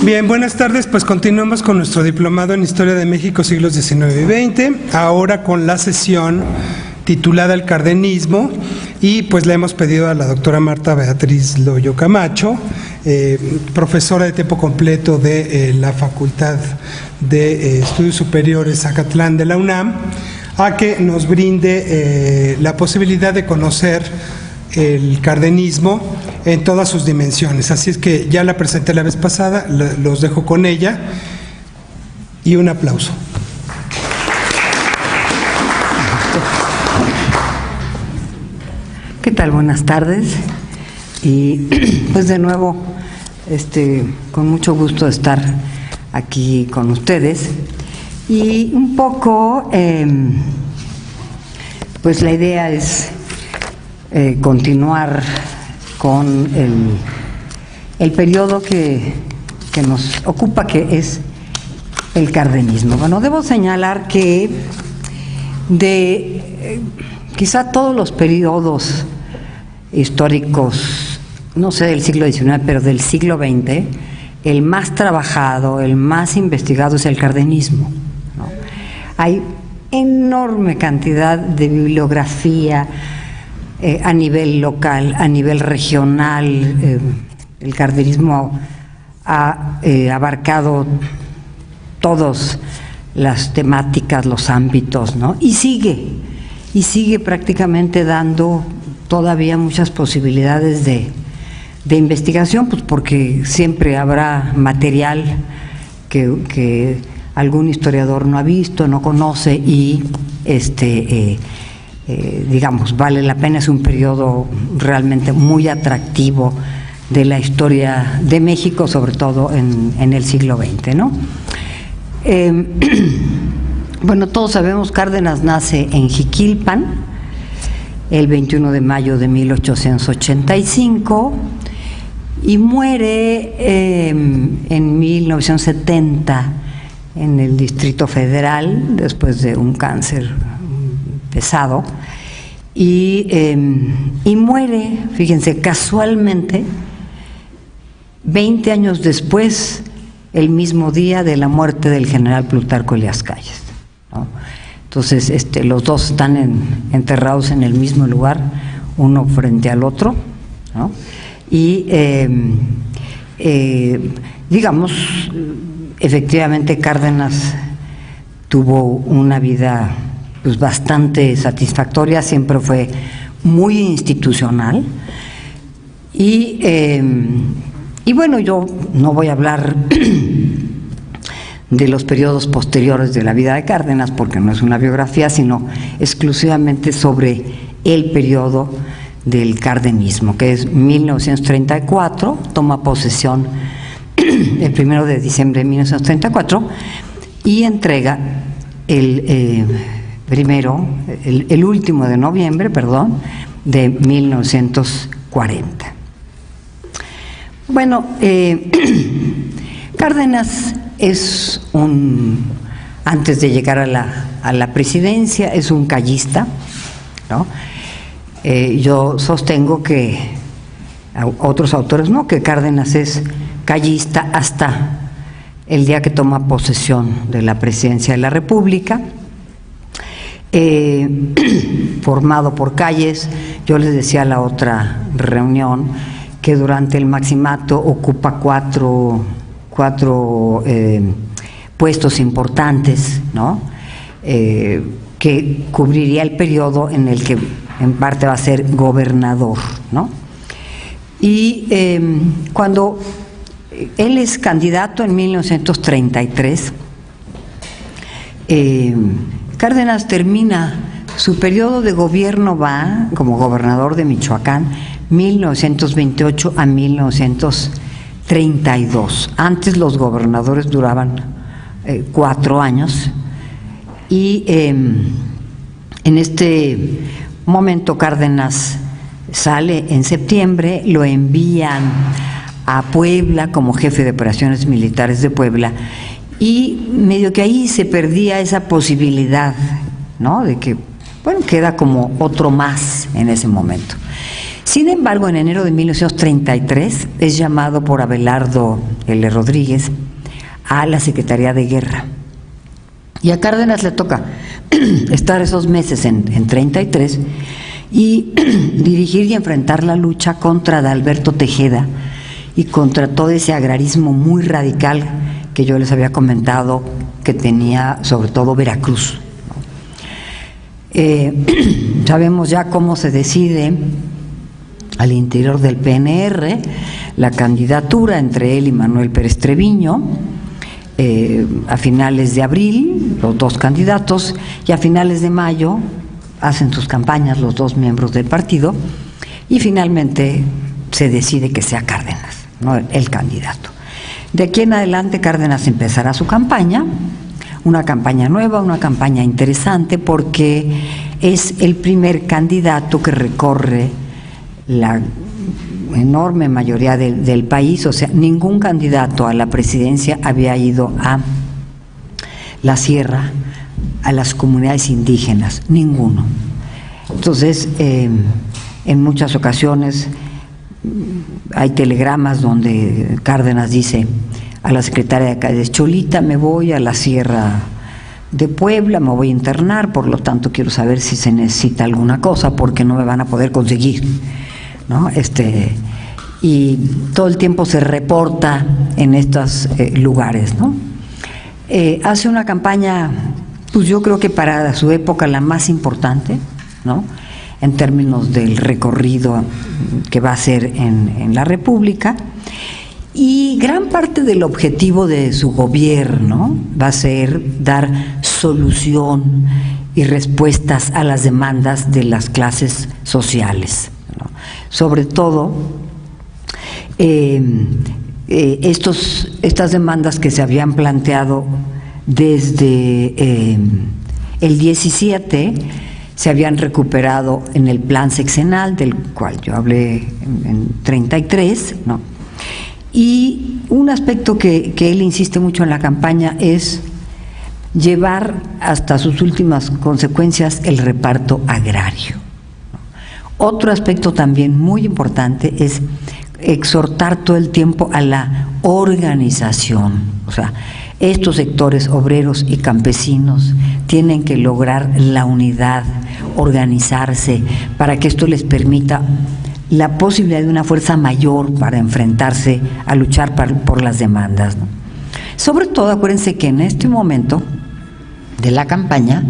Bien, buenas tardes. Pues continuamos con nuestro diplomado en Historia de México, siglos XIX y XX, ahora con la sesión titulada El Cardenismo, y pues le hemos pedido a la doctora Marta Beatriz Loyo Camacho, profesora de tiempo completo de la Facultad de Estudios Superiores Zacatlán de la UNAM, a que nos brinde la posibilidad de conocer el cardenismo en todas sus dimensiones. Así es que ya la presenté la vez pasada, los dejo con ella y un aplauso. ¿Qué tal? Buenas tardes. Y pues de nuevo, con mucho gusto de estar aquí con ustedes. Y un poco, pues la idea es continuar con el periodo que nos ocupa, que es el cardenismo. Bueno, debo señalar que de quizá todos los periodos históricos, no sé del siglo XIX, pero del siglo XX, el más trabajado, el más investigado es el cardenismo, ¿no? Hay enorme cantidad de bibliografía a nivel local, a nivel regional. El cardenismo ha abarcado todas las temáticas, los ámbitos, ¿no? Y sigue prácticamente dando todavía muchas posibilidades de investigación, pues porque siempre habrá material que algún historiador no ha visto, no conoce, y digamos, vale la pena. Es un periodo realmente muy atractivo de la historia de México, sobre todo en el siglo XX, ¿no? Bueno, todos sabemos, Cárdenas nace en Jiquilpan el 21 de mayo de 1885 y muere en 1970 en el Distrito Federal después de un cáncer pesado, y muere, fíjense, casualmente 20 años después, el mismo día de la muerte del general Plutarco Elías Calles, ¿no? Entonces, los dos están enterrados en el mismo lugar, uno frente al otro, ¿no? Y digamos, efectivamente Cárdenas tuvo una vida pues bastante satisfactoria, siempre fue muy institucional, y bueno, yo no voy a hablar de los periodos posteriores de la vida de Cárdenas, porque no es una biografía, sino exclusivamente sobre el periodo del cardenismo, que es 1934, toma posesión el 1 de diciembre de 1934 y entrega el último de noviembre, de 1940. Bueno, Cárdenas es antes de llegar a la presidencia, es un callista, ¿no? Yo sostengo que otros autores no, que Cárdenas es callista hasta el día que toma posesión de la presidencia de la República, formado por Calles. Yo les decía a la otra reunión que durante el maximato ocupa cuatro puestos importantes, ¿no? Que cubriría el periodo en el que en parte va a ser gobernador, ¿no? Y cuando él es candidato en 1933, Cárdenas termina su periodo de gobierno, va como gobernador de Michoacán 1928 a 1932. Antes los gobernadores duraban 4 años, y en este momento Cárdenas sale en septiembre, lo envían a Puebla como jefe de operaciones militares de Puebla, y medio que ahí se perdía esa posibilidad, ¿no? De que, bueno, queda como otro más en ese momento. Sin embargo, en enero de 1933 es llamado por Abelardo L. Rodríguez a la Secretaría de Guerra. Y a Cárdenas le toca estar esos meses en 33 y dirigir y enfrentar la lucha contra Adalberto Tejeda y contra todo ese agrarismo muy radical que yo les había comentado que tenía sobre todo Veracruz. Sabemos ya cómo se decide al interior del PNR la candidatura entre él y Manuel Pérez Treviño. A finales de abril, los dos candidatos, y a finales de mayo hacen sus campañas los dos miembros del partido, y finalmente se decide que sea Cárdenas, ¿no?, el candidato. De aquí en adelante Cárdenas empezará su campaña, una campaña nueva, una campaña interesante, porque es el primer candidato que recorre la enorme mayoría del país. O sea, ningún candidato a la presidencia había ido a la sierra, a las comunidades indígenas, ninguno. Entonces, en muchas ocasiones hay telegramas donde Cárdenas dice a la secretaria de Calles: Cholita, me voy a la sierra de Puebla, me voy a internar, por lo tanto quiero saber si se necesita alguna cosa porque no me van a poder conseguir, ¿no? Y todo el tiempo se reporta en estos lugares, ¿no? Hace una campaña, pues yo creo que para su época la más importante, ¿no?, en términos del recorrido que va a hacer en la República, y gran parte del objetivo de su gobierno va a ser dar solución y respuestas a las demandas de las clases sociales, ¿no? Sobre todo estas demandas que se habían planteado desde el 17 se habían recuperado en el plan sexenal, del cual yo hablé en 33, ¿no? Y un aspecto que él insiste mucho en la campaña es llevar hasta sus últimas consecuencias el reparto agrario. Otro aspecto también muy importante es exhortar todo el tiempo a la organización. O sea, estos sectores obreros y campesinos tienen que lograr la unidad, organizarse, para que esto les permita la posibilidad de una fuerza mayor para enfrentarse a luchar por las demandas, ¿no? Sobre todo, acuérdense que en este momento de la campaña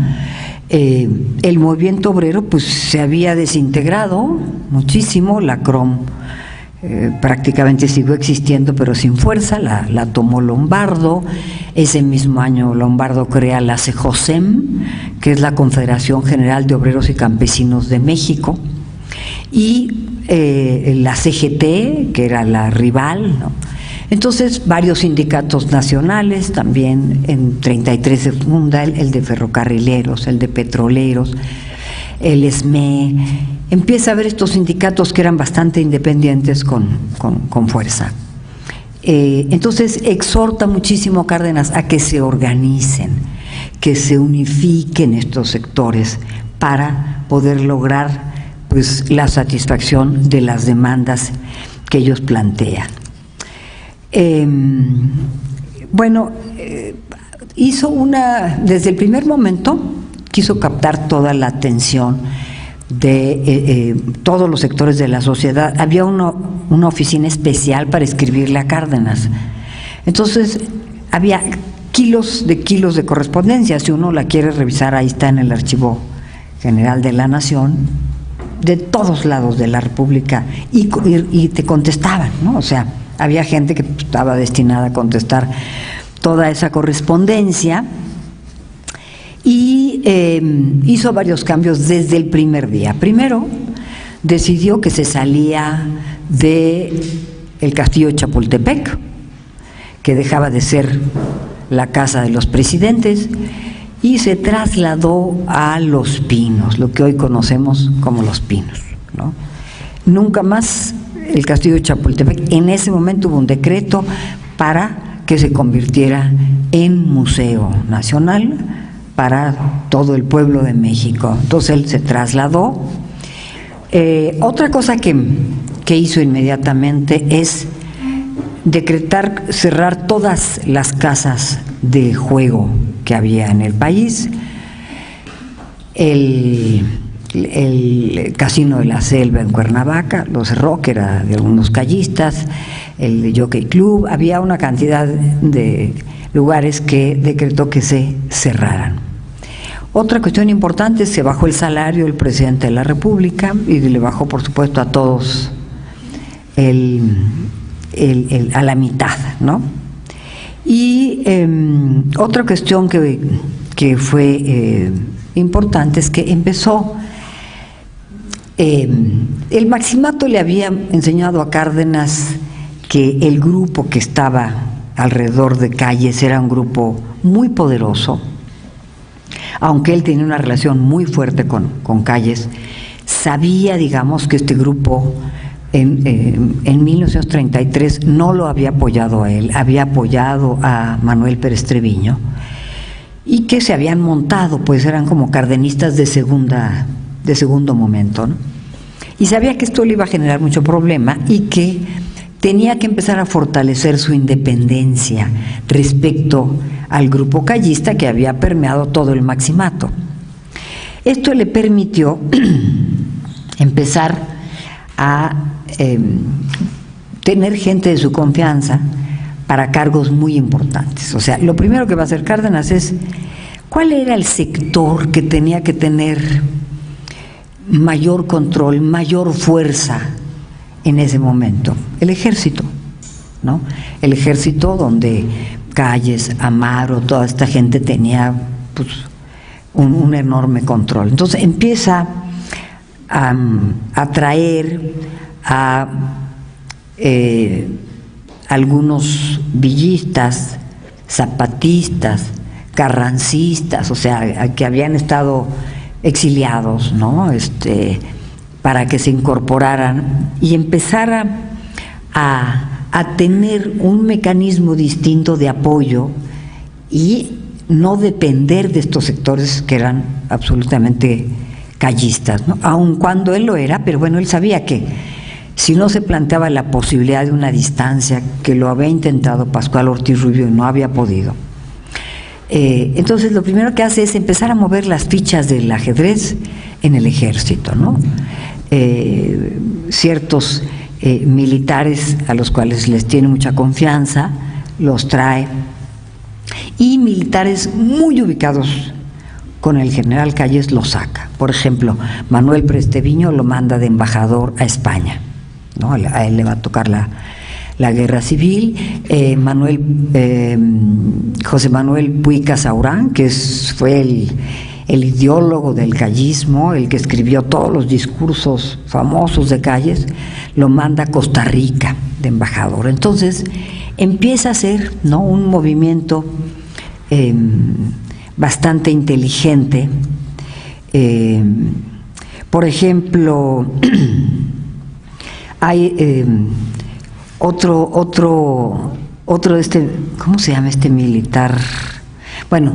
el movimiento obrero pues se había desintegrado muchísimo. La CROM prácticamente siguió existiendo pero sin fuerza, la tomó Lombardo. Ese mismo año Lombardo crea la CEJOSEM, que es la Confederación General de Obreros y Campesinos de México, y la CGT, que era la rival, ¿no? Entonces, varios sindicatos nacionales, también en 33 se funda el de ferrocarrileros, el de petroleros, el SME. Empieza a haber estos sindicatos que eran bastante independientes con fuerza. Entonces, exhorta muchísimo Cárdenas a que se organicen, que se unifiquen estos sectores para poder lograr pues la satisfacción de las demandas que ellos plantean. Hizo desde el primer momento quiso captar toda la atención de todos los sectores de la sociedad. Había una oficina especial para escribirle a Cárdenas. Entonces, había kilos de correspondencia. Si uno la quiere revisar, ahí está en el Archivo General de la Nación, de todos lados de la República, y te contestaban, ¿no? O sea, había gente que estaba destinada a contestar toda esa correspondencia, y hizo varios cambios desde el primer día. Primero, decidió que se salía de el Castillo de Chapultepec, que dejaba de ser la casa de los presidentes, y se trasladó a Los Pinos, lo que hoy conocemos como Los Pinos, ¿no? Nunca más el Castillo de Chapultepec. En ese momento hubo un decreto para que se convirtiera en Museo Nacional para todo el pueblo de México. Entonces él se trasladó, Otra cosa que hizo inmediatamente es cerrar todas las casas de juego que había en el país, el Casino de la Selva en Cuernavaca lo cerró, que era de algunos callistas, el Jockey Club, había una cantidad de lugares que decretó que se cerraran. Otra cuestión importante es que bajó el salario del presidente de la República y le bajó, por supuesto, a todos a la mitad, ¿no? Y otra cuestión que fue importante es que empezó, el Maximato le había enseñado a Cárdenas que el grupo que estaba alrededor de Calles era un grupo muy poderoso, aunque él tenía una relación muy fuerte con Calles, sabía, digamos, que este grupo en 1933 no lo había apoyado a él, había apoyado a Manuel Pérez Treviño, y que se habían montado, pues eran como cardenistas de segundo momento, ¿no? Y sabía que esto le iba a generar mucho problema y que tenía que empezar a fortalecer su independencia respecto al grupo callista que había permeado todo el Maximato. Esto le permitió empezar a tener gente de su confianza para cargos muy importantes. O sea, lo primero que va a hacer Cárdenas es cuál era el sector que tenía que tener mayor control, mayor fuerza en ese momento. El ejército, ¿no? El ejército donde Calles, Amaro, toda esta gente tenía pues un enorme control. Entonces empieza a atraer a algunos villistas, zapatistas, carrancistas, o sea, que habían estado exiliados, ¿no? Para que se incorporaran y empezara a tener un mecanismo distinto de apoyo y no depender de estos sectores que eran absolutamente callistas, ¿no? Aun cuando él lo era, pero bueno, él sabía que si no se planteaba la posibilidad de una distancia, que lo había intentado Pascual Ortiz Rubio y no había podido, entonces lo primero que hace es empezar a mover las fichas del ajedrez en el ejército, ¿no? Ciertos militares a los cuales les tiene mucha confianza los trae, y militares muy ubicados con el general Calles los saca. Por ejemplo, Manuel Pérez Treviño lo manda de embajador a España, ¿no? A él le va a tocar la guerra civil. José Manuel Puig Casaurán, que fue el ideólogo del callismo, el que escribió todos los discursos famosos de Calles, lo manda a Costa Rica de embajador. Entonces empieza a ser, ¿no?, un movimiento bastante inteligente. Por ejemplo, hay otro de ¿cómo se llama este militar? Bueno,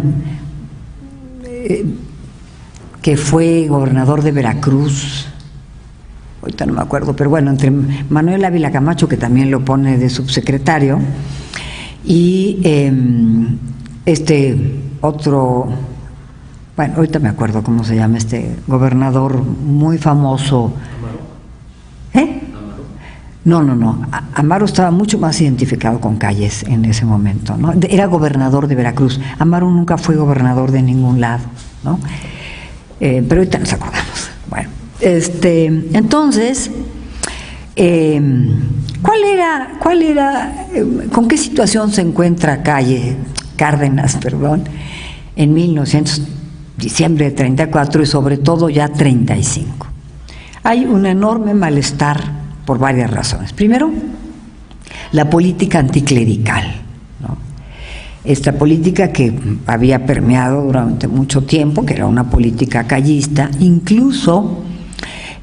que fue gobernador de Veracruz, ahorita no me acuerdo, pero bueno, entre Manuel Ávila Camacho, que también lo pone de subsecretario, y otro, bueno, ahorita me acuerdo cómo se llama este gobernador muy famoso. No. Amaro estaba mucho más identificado con Calles en ese momento, ¿no? Era gobernador de Veracruz. Amaro nunca fue gobernador de ningún lado, ¿no? Pero ahorita nos acordamos. Bueno, entonces, ¿con qué situación se encuentra Cárdenas, en diciembre de 34 y sobre todo ya 35? Hay un enorme malestar por varias razones. Primero, la política anticlerical, ¿no? Esta política que había permeado durante mucho tiempo, que era una política callista, incluso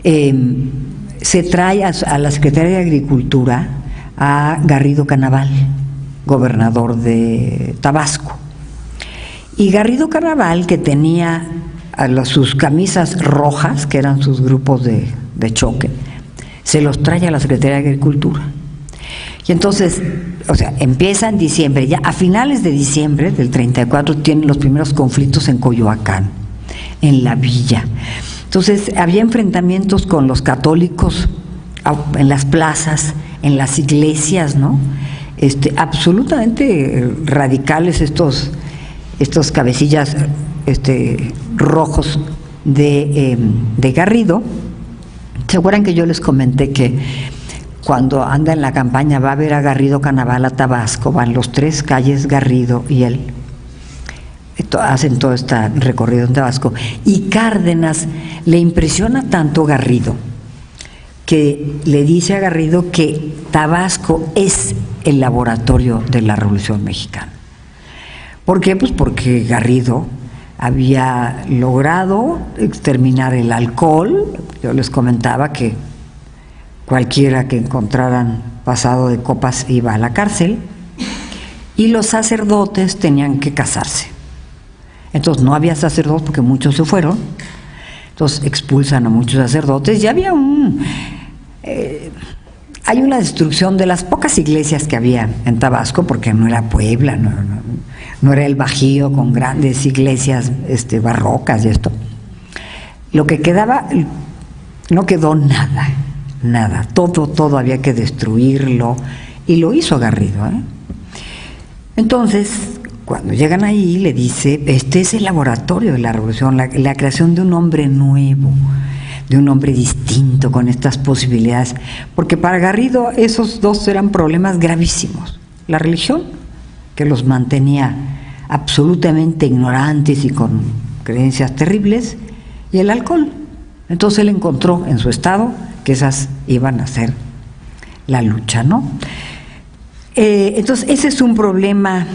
se trae a la Secretaría de Agricultura a Garrido Canaval, gobernador de Tabasco. Y Garrido Canaval, que tenía sus camisas rojas, que eran sus grupos de de choque, se los trae a la Secretaría de Agricultura. Y entonces, o sea, empieza en diciembre, ya a finales de diciembre del 34 tienen los primeros conflictos en Coyoacán, en la villa. Entonces, había enfrentamientos con los católicos en las plazas, en las iglesias, ¿no? Absolutamente radicales estos cabecillas rojos de Garrido. ¿Se acuerdan que yo les comenté que cuando anda en la campaña va a ver a Garrido Canaval a Tabasco, van los tres calles Garrido y él, hacen todo este recorrido en Tabasco, y Cárdenas le impresiona tanto Garrido que le dice a Garrido que Tabasco es el laboratorio de la Revolución Mexicana. ¿Por qué? Pues porque Garrido había logrado exterminar el alcohol. Yo les comentaba que cualquiera que encontraran pasado de copas iba a la cárcel, y los sacerdotes tenían que casarse. Entonces no había sacerdotes porque muchos se fueron, entonces expulsan a muchos sacerdotes, y había hay una destrucción de las pocas iglesias que había en Tabasco, porque no era Puebla, no era el Bajío con grandes iglesias barrocas y esto. Lo que quedaba, no quedó nada, todo había que destruirlo, y lo hizo Garrido, ¿eh? Entonces, cuando llegan ahí, le dice, este es el laboratorio de la revolución, la creación de un hombre nuevo, de un hombre distinto, con estas posibilidades, porque para Garrido esos dos eran problemas gravísimos: la religión, que los mantenía absolutamente ignorantes y con creencias terribles, y el alcohol. Entonces él encontró en su estado que esas iban a ser la lucha, ¿no? Entonces ese es un problema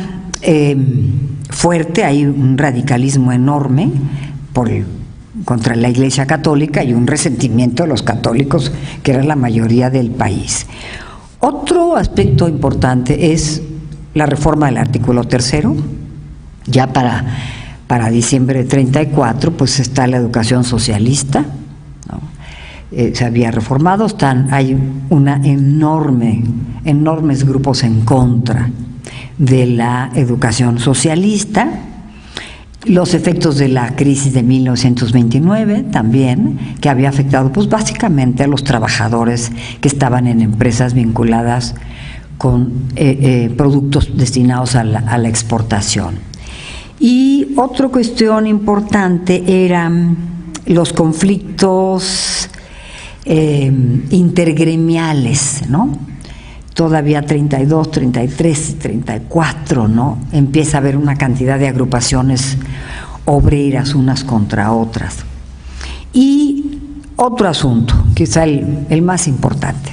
fuerte, hay un radicalismo enorme contra la Iglesia Católica y un resentimiento de los católicos, que era la mayoría del país. Otro aspecto importante es la reforma del artículo 3º. Ya para diciembre de 34, pues está la educación socialista, ¿no? Se había reformado, hay enormes grupos en contra de la educación socialista. Los efectos de la crisis de 1929 también, que había afectado pues básicamente a los trabajadores que estaban en empresas vinculadas con productos destinados a la exportación. Y otra cuestión importante eran los conflictos intergremiales, ¿no? Todavía 32, 33, 34, ¿no? Empieza a haber una cantidad de agrupaciones obreras unas contra otras. Y otro asunto, quizá el más importante,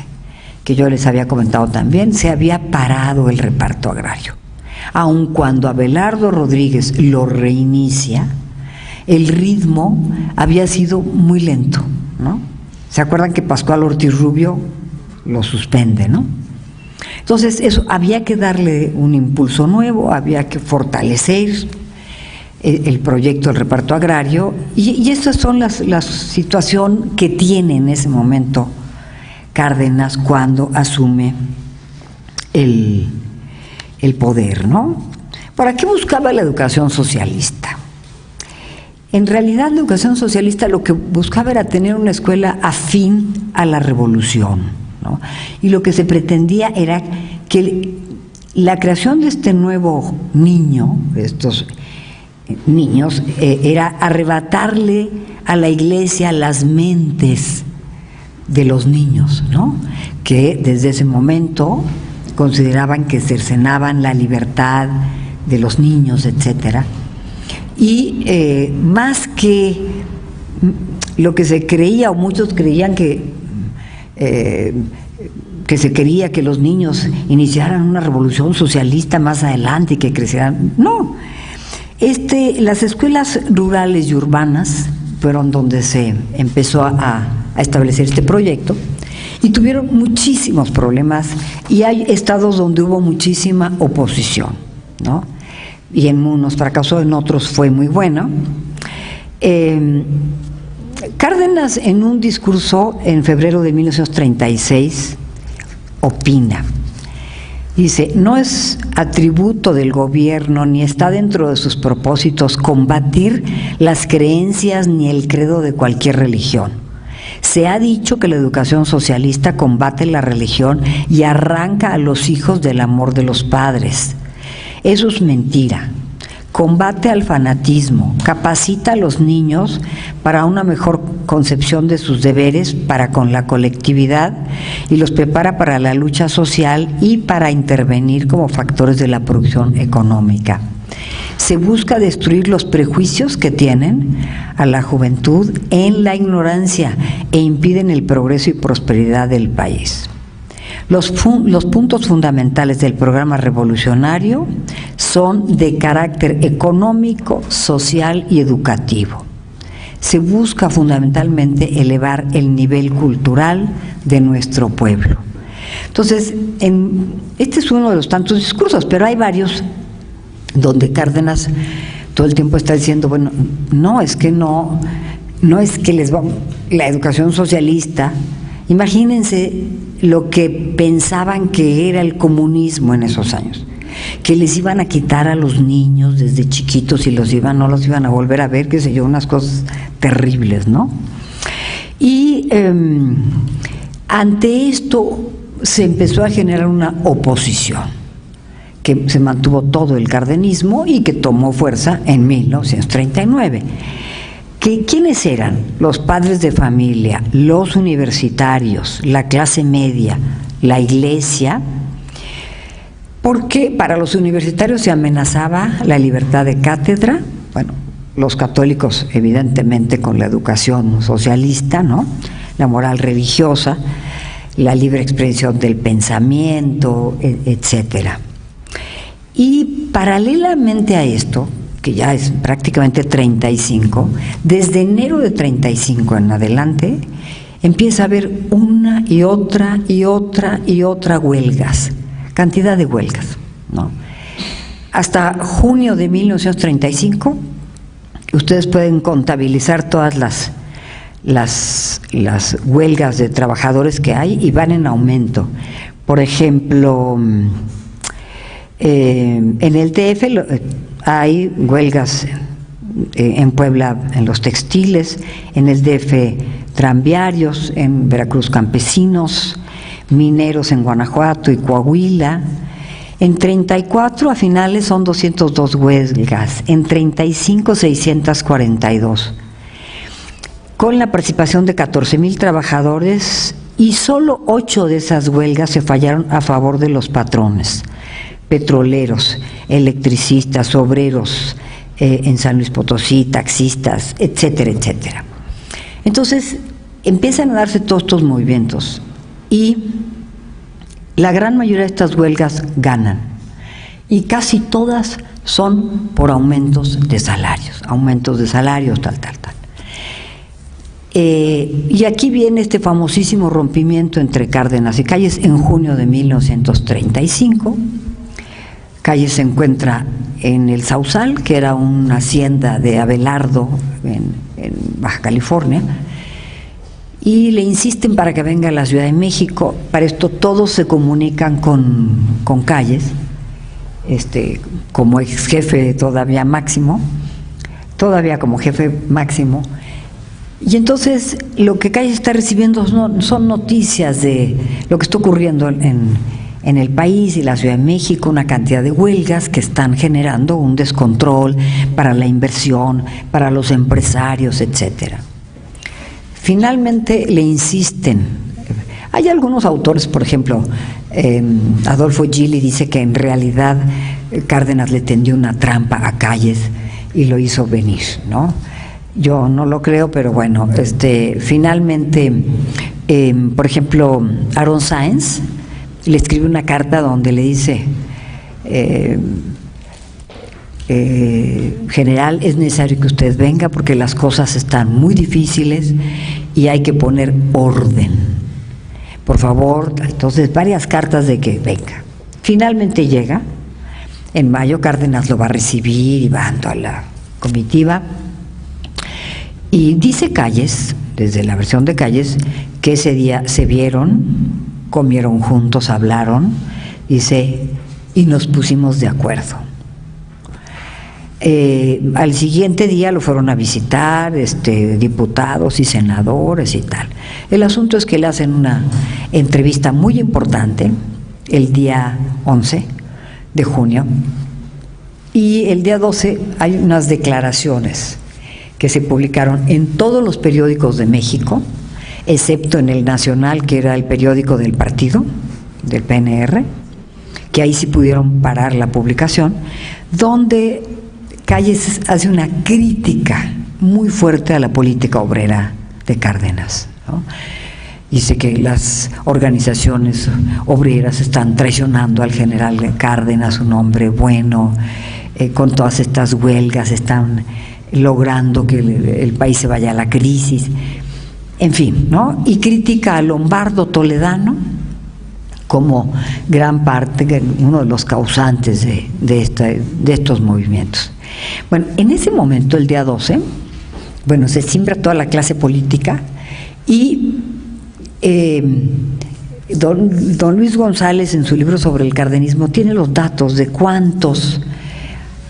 que yo les había comentado también, se había parado el reparto agrario. Aun cuando Abelardo Rodríguez lo reinicia, el ritmo había sido muy lento, ¿no? ¿Se acuerdan que Pascual Ortiz Rubio lo suspende, no? Entonces, eso había que darle un impulso nuevo, había que fortalecer el proyecto del reparto agrario, y estas son la situación que tiene en ese momento Cárdenas cuando asume el poder, ¿no? ¿Para qué buscaba la educación socialista? En realidad, la educación socialista lo que buscaba era tener una escuela afín a la revolución, ¿no? Y lo que se pretendía era que la creación de este nuevo niño, estos niños, era arrebatarle a la Iglesia las mentes de los niños, ¿no? Que desde ese momento consideraban que cercenaban la libertad de los niños, etcétera. Y más que lo que se creía, o muchos creían que se quería que los niños iniciaran una revolución socialista más adelante y que crecieran. No, las escuelas rurales y urbanas fueron donde se empezó a establecer este proyecto, y tuvieron muchísimos problemas, y hay estados donde hubo muchísima oposición, ¿no? Y en unos fracasó, en otros fue muy bueno. Cárdenas, en un discurso en febrero de 1936, opina. Dice, no es atributo del gobierno ni está dentro de sus propósitos combatir las creencias ni el credo de cualquier religión. Se ha dicho que la educación socialista combate la religión y arranca a los hijos del amor de los padres. Eso es mentira. Combate al fanatismo, capacita a los niños para una mejor concepción de sus deberes para con la colectividad y los prepara para la lucha social y para intervenir como factores de la producción económica. Se busca destruir los prejuicios que tienen a la juventud en la ignorancia e impiden el progreso y prosperidad del país. Los puntos fundamentales del programa revolucionario son de carácter económico, social y educativo. Se busca fundamentalmente elevar el nivel cultural de nuestro pueblo. Entonces, este es uno de los tantos discursos, pero hay varios donde Cárdenas todo el tiempo está diciendo, bueno, no es que les va la educación socialista. Imagínense lo que pensaban que era el comunismo en esos años, que les iban a quitar a los niños desde chiquitos y no los iban a volver a ver, qué sé yo, unas cosas terribles, ¿no? Y ante esto se empezó a generar una oposición que se mantuvo todo el cardenismo y que tomó fuerza en 1939. ¿Quiénes eran? Los padres de familia, los universitarios, la clase media, la iglesia, porque para los universitarios se amenazaba la libertad de cátedra, bueno, los católicos evidentemente con la educación socialista, ¿no? La moral religiosa, la libre expresión del pensamiento, etcétera. Y paralelamente a esto, que ya es prácticamente 35, desde enero de 35 en adelante, empieza a haber una y otra huelgas, cantidad de huelgas, ¿no? Hasta junio de 1935, ustedes pueden contabilizar todas las huelgas de trabajadores que hay y van en aumento. Por ejemplo, en el DF hay huelgas en Puebla en los textiles, en el DF tranviarios, en Veracruz campesinos, mineros en Guanajuato y Coahuila. En 34 a finales son 202 huelgas, en 35 642, con la participación de 14,000 trabajadores, y solo 8 de esas huelgas se fallaron a favor de los patrones: petroleros, electricistas, obreros en San Luis Potosí, taxistas, etcétera, etcétera. Entonces empiezan a darse todos estos movimientos y la gran mayoría de estas huelgas ganan, y casi todas son por aumentos de salarios, tal. Y aquí viene este famosísimo rompimiento entre Cárdenas y Calles en junio de 1935. Calles se encuentra en el Sausal, que era una hacienda de Abelardo en Baja California, y le insisten para que venga a la Ciudad de México. Para esto todos se comunican con Calles, como ex jefe todavía como jefe máximo, y entonces lo que Calles está recibiendo son noticias de lo que está ocurriendo en el país y la Ciudad de México, una cantidad de huelgas que están generando un descontrol para la inversión, para los empresarios, etcétera. Finalmente le insisten. Hay algunos autores, por ejemplo, Adolfo Gili dice que en realidad Cárdenas le tendió una trampa a Calles y lo hizo venir, ¿no? Yo no lo creo, pero bueno, finalmente, por ejemplo, Aaron Sáenz le escribe una carta donde le dice: general, es necesario que usted venga porque las cosas están muy difíciles y hay que poner orden, por favor. Entonces, varias cartas de que venga. Finalmente llega. En mayo Cárdenas lo va a recibir y va a la comitiva, y dice Calles desde la versión de Calles, que ese día se vieron, comieron juntos, hablaron, dice, y nos pusimos de acuerdo. Al siguiente día lo fueron a visitar diputados y senadores y tal. El asunto es que le hacen una entrevista muy importante el día 11 de junio y el día 12 hay unas declaraciones que se publicaron en todos los periódicos de México, excepto en el Nacional, que era el periódico del partido, del PNR, que ahí sí pudieron parar la publicación, donde Calles hace una crítica muy fuerte a la política obrera de Cárdenas, ¿no? Dice que las organizaciones obreras están traicionando al general Cárdenas, un hombre bueno, con todas estas huelgas están logrando que el país se vaya a la crisis, en fin, ¿no? Y critica a Lombardo Toledano como gran parte, uno de los causantes de estos movimientos. Bueno, en ese momento, el día 12, bueno, se siembra toda la clase política y don Luis González, en su libro sobre el cardenismo, tiene los datos de cuántos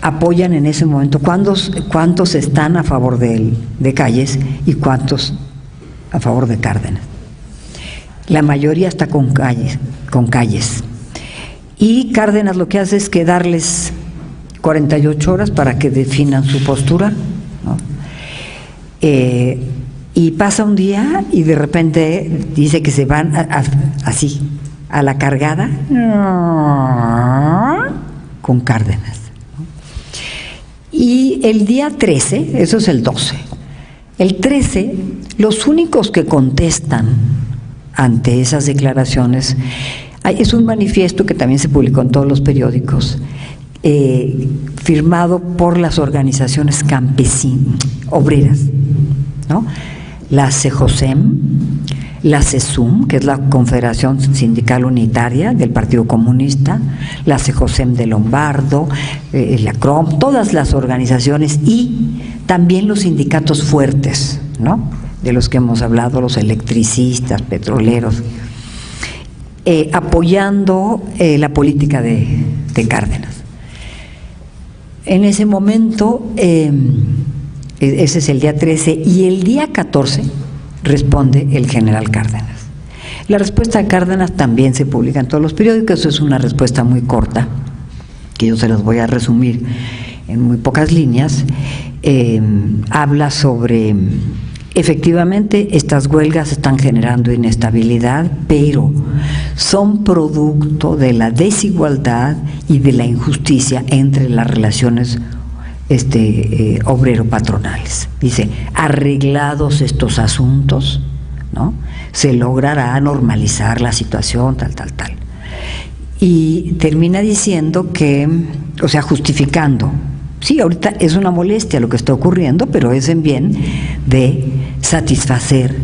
apoyan en ese momento, cuántos están a favor de Calles y cuántos a favor de Cárdenas. La mayoría está con Calles. Y Cárdenas lo que hace es que darles 48 horas para que definan su postura, ¿no? Y pasa un día y de repente dice que se van así, a la cargada, con Cárdenas, ¿no? Y el día 13, eso es el 12, el 13, los únicos que contestan ante esas declaraciones, es un manifiesto que también se publicó en todos los periódicos, firmado por las organizaciones campesinas, obreras, ¿no? La CEJOSEM, la CESUM, que es la Confederación Sindical Unitaria del Partido Comunista, la CEJOSEM de Lombardo, la CROM, todas las organizaciones y también los sindicatos fuertes, ¿no? De los que hemos hablado, los electricistas, petroleros, apoyando la política de Cárdenas. En ese momento, ese es el día 13, y el día 14 responde el general Cárdenas. La respuesta de Cárdenas también se publica en todos los periódicos, es una respuesta muy corta, que yo se las voy a resumir en muy pocas líneas. Habla sobre, efectivamente, estas huelgas están generando inestabilidad, pero son producto de la desigualdad y de la injusticia entre las relaciones obrero-patronales. Dice, arreglados estos asuntos, ¿no?, se logrará normalizar la situación, tal. Y termina diciendo que, o sea, justificando, sí, ahorita es una molestia lo que está ocurriendo, pero es en bien de satisfacer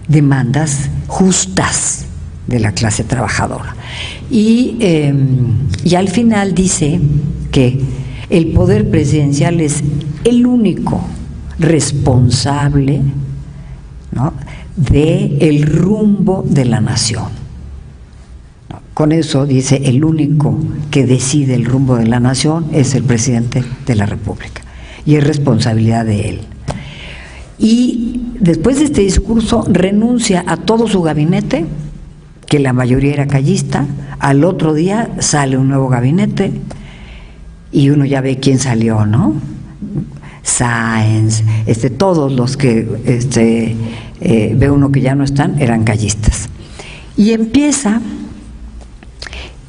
demandas justas de la clase trabajadora. Y al final dice que el poder presidencial es el único responsable, ¿no?, del rumbo de la nación. ¿No? Con eso dice, el único que decide el rumbo de la nación es el presidente de la República y es responsabilidad de él. Y después de este discurso renuncia a todo su gabinete, que la mayoría era callista. Al otro día sale un nuevo gabinete y uno ya ve quién salió, ¿no? Sáenz, todos los que ve uno que ya no están, eran callistas. Y empieza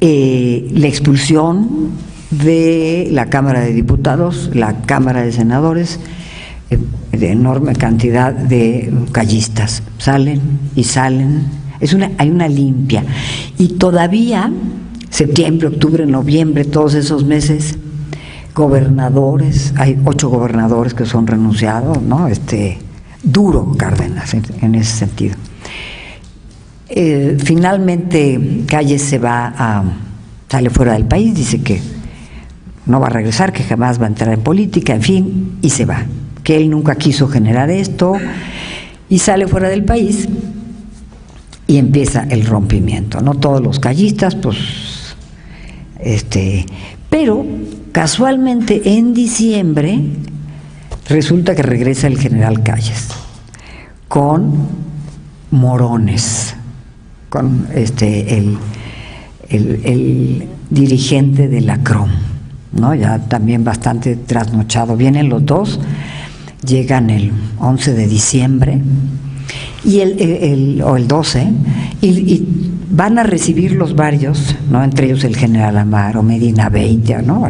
la expulsión de la Cámara de Diputados, la Cámara de Senadores, de enorme cantidad de callistas. Salen y salen. Hay una limpia. Y todavía, septiembre, octubre, noviembre, todos esos meses, gobernadores, hay 8 gobernadores que son renunciados, ¿no? Duro Cárdenas en ese sentido. Finalmente Calles sale fuera del país, dice que no va a regresar, que jamás va a entrar en política, en fin, y se va, que él nunca quiso generar esto, y sale fuera del país y empieza el rompimiento, ¿no? Todos los callistas, pues, pero casualmente en diciembre resulta que regresa el general Calles con Morones, con el dirigente de la CROM, ¿no? Ya también bastante trasnochado. Vienen los dos, llegan el 11 de diciembre y o el 12 y van a recibirlos varios, ¿no? Entre ellos el general Amaro, Medina Beitia, ¿no?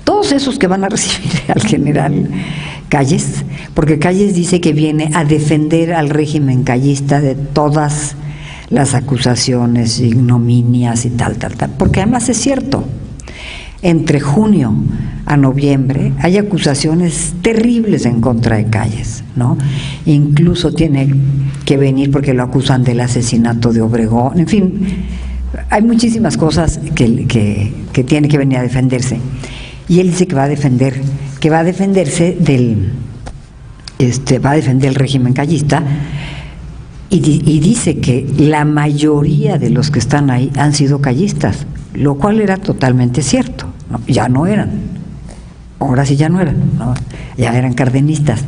Todos esos que van a recibir al general Calles, porque Calles dice que viene a defender al régimen callista de todas las acusaciones, ignominias y tal, porque además es cierto, entre junio a noviembre hay acusaciones terribles en contra de Calles, ¿no? Incluso tiene que venir porque lo acusan del asesinato de Obregón, en fin, hay muchísimas cosas que tiene que venir a defenderse. Y él dice que va a defenderse va a defender el régimen callista y dice que la mayoría de los que están ahí han sido callistas, lo cual era totalmente cierto, ¿no? Ya no eran, ahora sí ya no eran, ¿no? Ya eran cardenistas.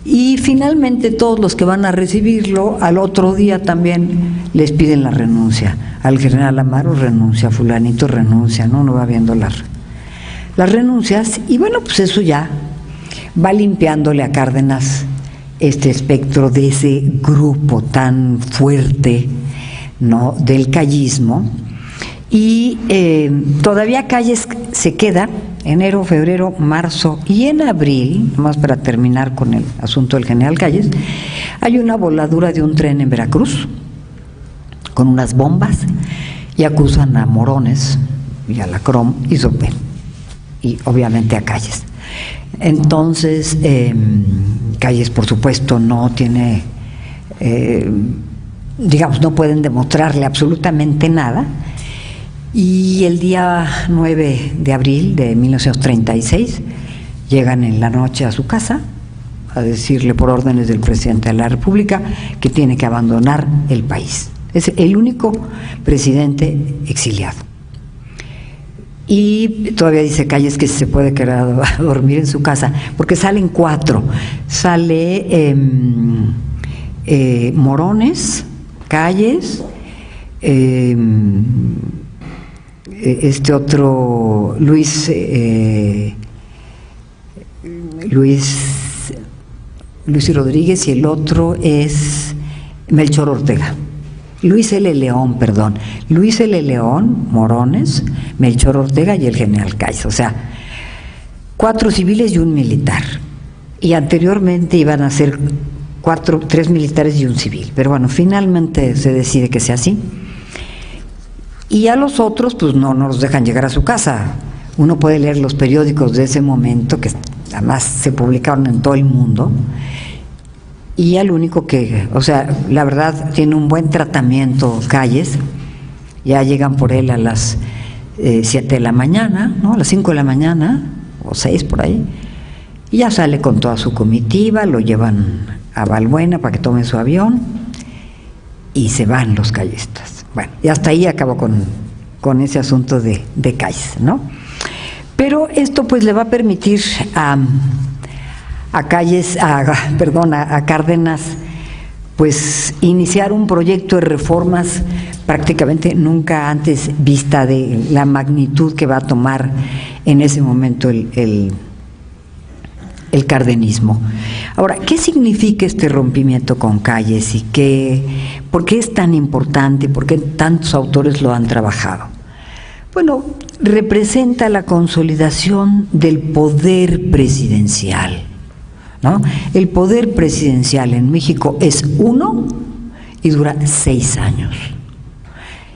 Y finalmente todos los que van a recibirlo al otro día también les piden la renuncia. Al general Amaro renuncia, fulanito renuncia, no va viendo las renuncias, y bueno, pues eso ya va limpiándole a Cárdenas este espectro de ese grupo tan fuerte, ¿no? Del callismo. Y todavía Calles se queda enero, febrero, marzo y en abril, más para terminar con el asunto del general Calles, hay una voladura de un tren en Veracruz con unas bombas y acusan a Morones y a la CROM y obviamente a Calles. Entonces, Calles, por supuesto, no tiene, no pueden demostrarle absolutamente nada. Y el día 9 de abril de 1936 llegan en la noche a su casa a decirle por órdenes del presidente de la República que tiene que abandonar el país. Es el único presidente exiliado. Y todavía dice Calles que se puede quedar a dormir en su casa, porque salen 4. Sale Morones, Calles, otro Luis Rodríguez, y el otro es Melchor Ortega. Luis L. León, Morones, Melchor Ortega y el general Calles, o sea, 4 civiles y un militar. Y anteriormente iban a ser 3 militares y un civil, pero bueno, finalmente se decide que sea así. Y a los otros, pues no los dejan llegar a su casa. Uno puede leer los periódicos de ese momento, que además se publicaron en todo el mundo, y al único que, o sea, la verdad, tiene un buen tratamiento Calles. Ya llegan por él a las 7 de la mañana, ¿no? A las 5 de la mañana, o 6 por ahí, y ya sale con toda su comitiva, lo llevan a Balbuena para que tome su avión, y se van los callistas. Bueno, y hasta ahí acabó con ese asunto de Calles, ¿no? Pero esto pues le va a permitir a Cárdenas pues iniciar un proyecto de reformas prácticamente nunca antes vista, de la magnitud que va a tomar en ese momento el cardenismo. Ahora, ¿qué significa este rompimiento con Calles y por qué es tan importante, por qué tantos autores lo han trabajado? Bueno, representa la consolidación del poder presidencial, ¿no? El poder presidencial en México es 1 y dura 6 años.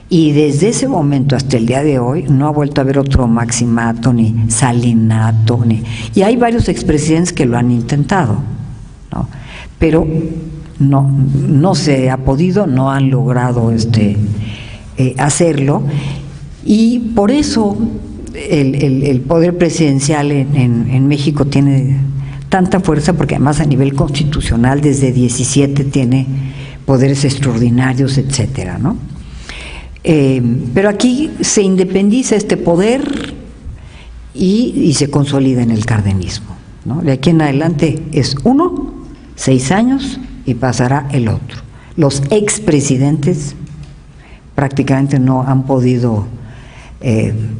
Y desde ese momento hasta el día de hoy no ha vuelto a haber otro Maximato ni Salinato, y hay varios expresidentes que lo han intentado, ¿no? Pero no se ha podido, no han logrado hacerlo, y por eso el poder presidencial en México tiene tanta fuerza, porque además a nivel constitucional desde 17 tiene poderes extraordinarios, etcétera, ¿no? Pero aquí se independiza este poder y se consolida en el cardenismo, ¿no? De aquí en adelante es 6 años y pasará el otro. Los expresidentes prácticamente no han podido,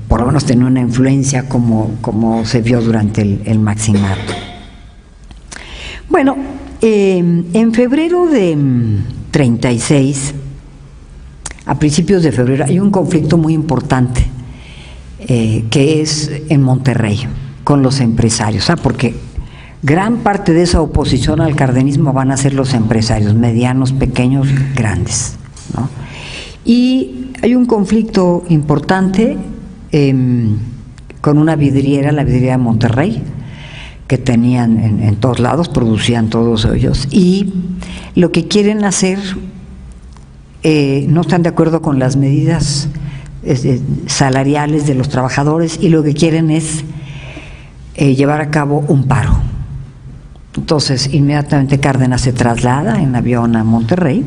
por lo menos, tener una influencia como se vio durante el maximato. Bueno, en febrero de 36, a principios de febrero, hay un conflicto muy importante que es en Monterrey con los empresarios, porque gran parte de esa oposición al cardenismo van a ser los empresarios, medianos, pequeños, grandes, ¿no? Y hay un conflicto importante con una vidriera, la vidriera de Monterrey, que tenían en todos lados, producían todos ellos, y lo que quieren hacer, no están de acuerdo con las medidas salariales de los trabajadores, y lo que quieren es llevar a cabo un paro. Entonces, inmediatamente Cárdenas se traslada en avión a Monterrey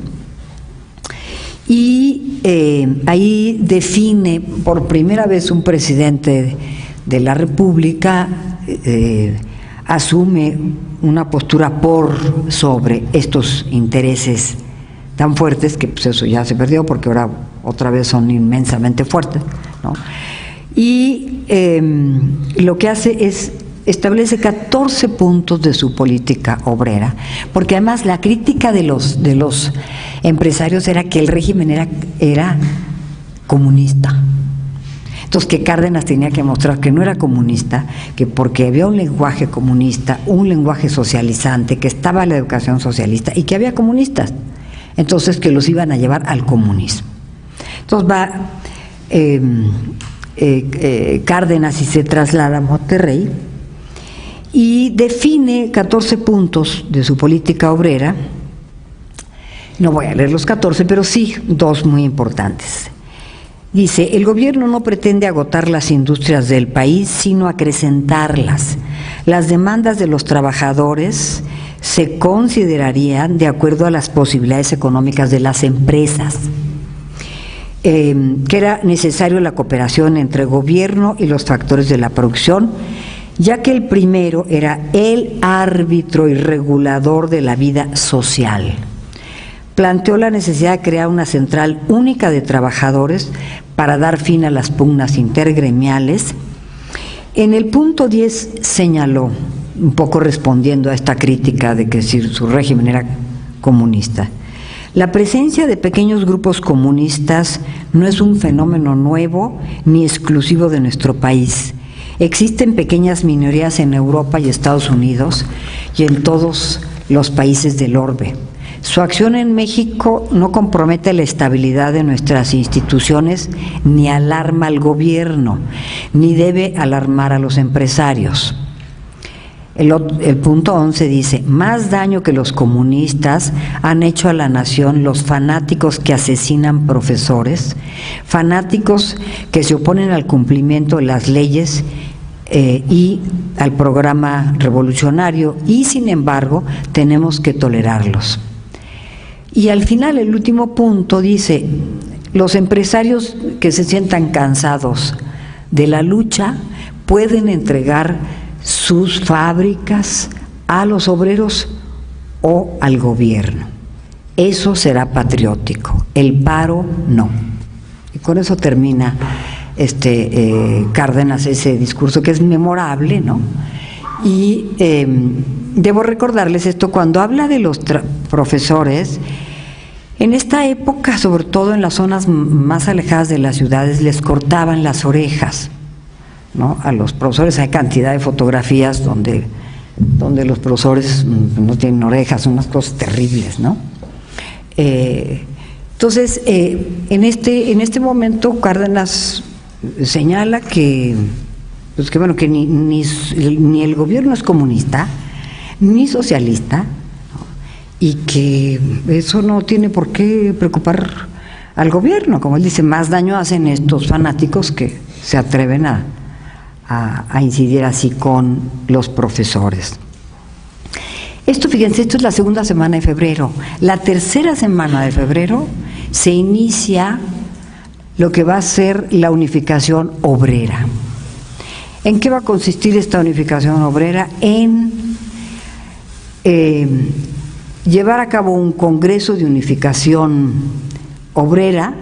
y ahí define por primera vez un presidente de la República, asume una postura sobre estos intereses tan fuertes, que pues eso ya se perdió porque ahora otra vez son inmensamente fuertes, ¿no? Y lo que hace es establece 14 puntos de su política obrera, porque además la crítica de los empresarios era que el régimen era comunista. Entonces, que Cárdenas tenía que mostrar que no era comunista, que porque había un lenguaje comunista, un lenguaje socializante, que estaba la educación socialista y que había comunistas, entonces que los iban a llevar al comunismo. Entonces va Cárdenas y se traslada a Monterrey y define 14 puntos de su política obrera. No voy a leer los 14, pero sí 2 muy importantes. Dice: el gobierno no pretende agotar las industrias del país, sino acrecentarlas. Las demandas de los trabajadores se considerarían de acuerdo a las posibilidades económicas de las empresas. Que era necesario la cooperación entre gobierno y los factores de la producción, ya que el primero era el árbitro y regulador de la vida social. Planteó la necesidad de crear una central única de trabajadores para dar fin a las pugnas intergremiales. En el punto 10 señaló, un poco respondiendo a esta crítica de que su régimen era comunista: la presencia de pequeños grupos comunistas no es un fenómeno nuevo ni exclusivo de nuestro país. Existen pequeñas minorías en Europa y Estados Unidos y en todos los países del orbe. Su acción en México no compromete la estabilidad de nuestras instituciones, ni alarma al gobierno, ni debe alarmar a los empresarios. El punto 11 dice: más daño que los comunistas han hecho a la nación los fanáticos que asesinan profesores, fanáticos que se oponen al cumplimiento de las leyes y al programa revolucionario, y sin embargo tenemos que tolerarlos. Y al final, el último punto dice: los empresarios que se sientan cansados de la lucha pueden entregar sus fábricas a los obreros o al gobierno. Eso será patriótico, el paro no. Y con eso termina Cárdenas ese discurso, que es memorable, ¿no? Y debo recordarles esto: cuando habla de los profesores, en esta época, sobre todo en las zonas más alejadas de las ciudades, les cortaban las orejas, ¿no? A los profesores. Hay cantidad de fotografías donde los profesores no tienen orejas, son unas cosas terribles, ¿no? Entonces, en este momento Cárdenas señala que ni el gobierno es comunista ni socialista, ¿no? Y que eso no tiene por qué preocupar al gobierno. Como él dice, más daño hacen estos fanáticos que se atreven a incidir así con los profesores. Esto, fíjense, esto es la segunda semana de febrero. La tercera semana de febrero se inicia lo que va a ser la unificación obrera. ¿En qué va a consistir esta unificación obrera? En llevar a cabo un congreso de unificación obrera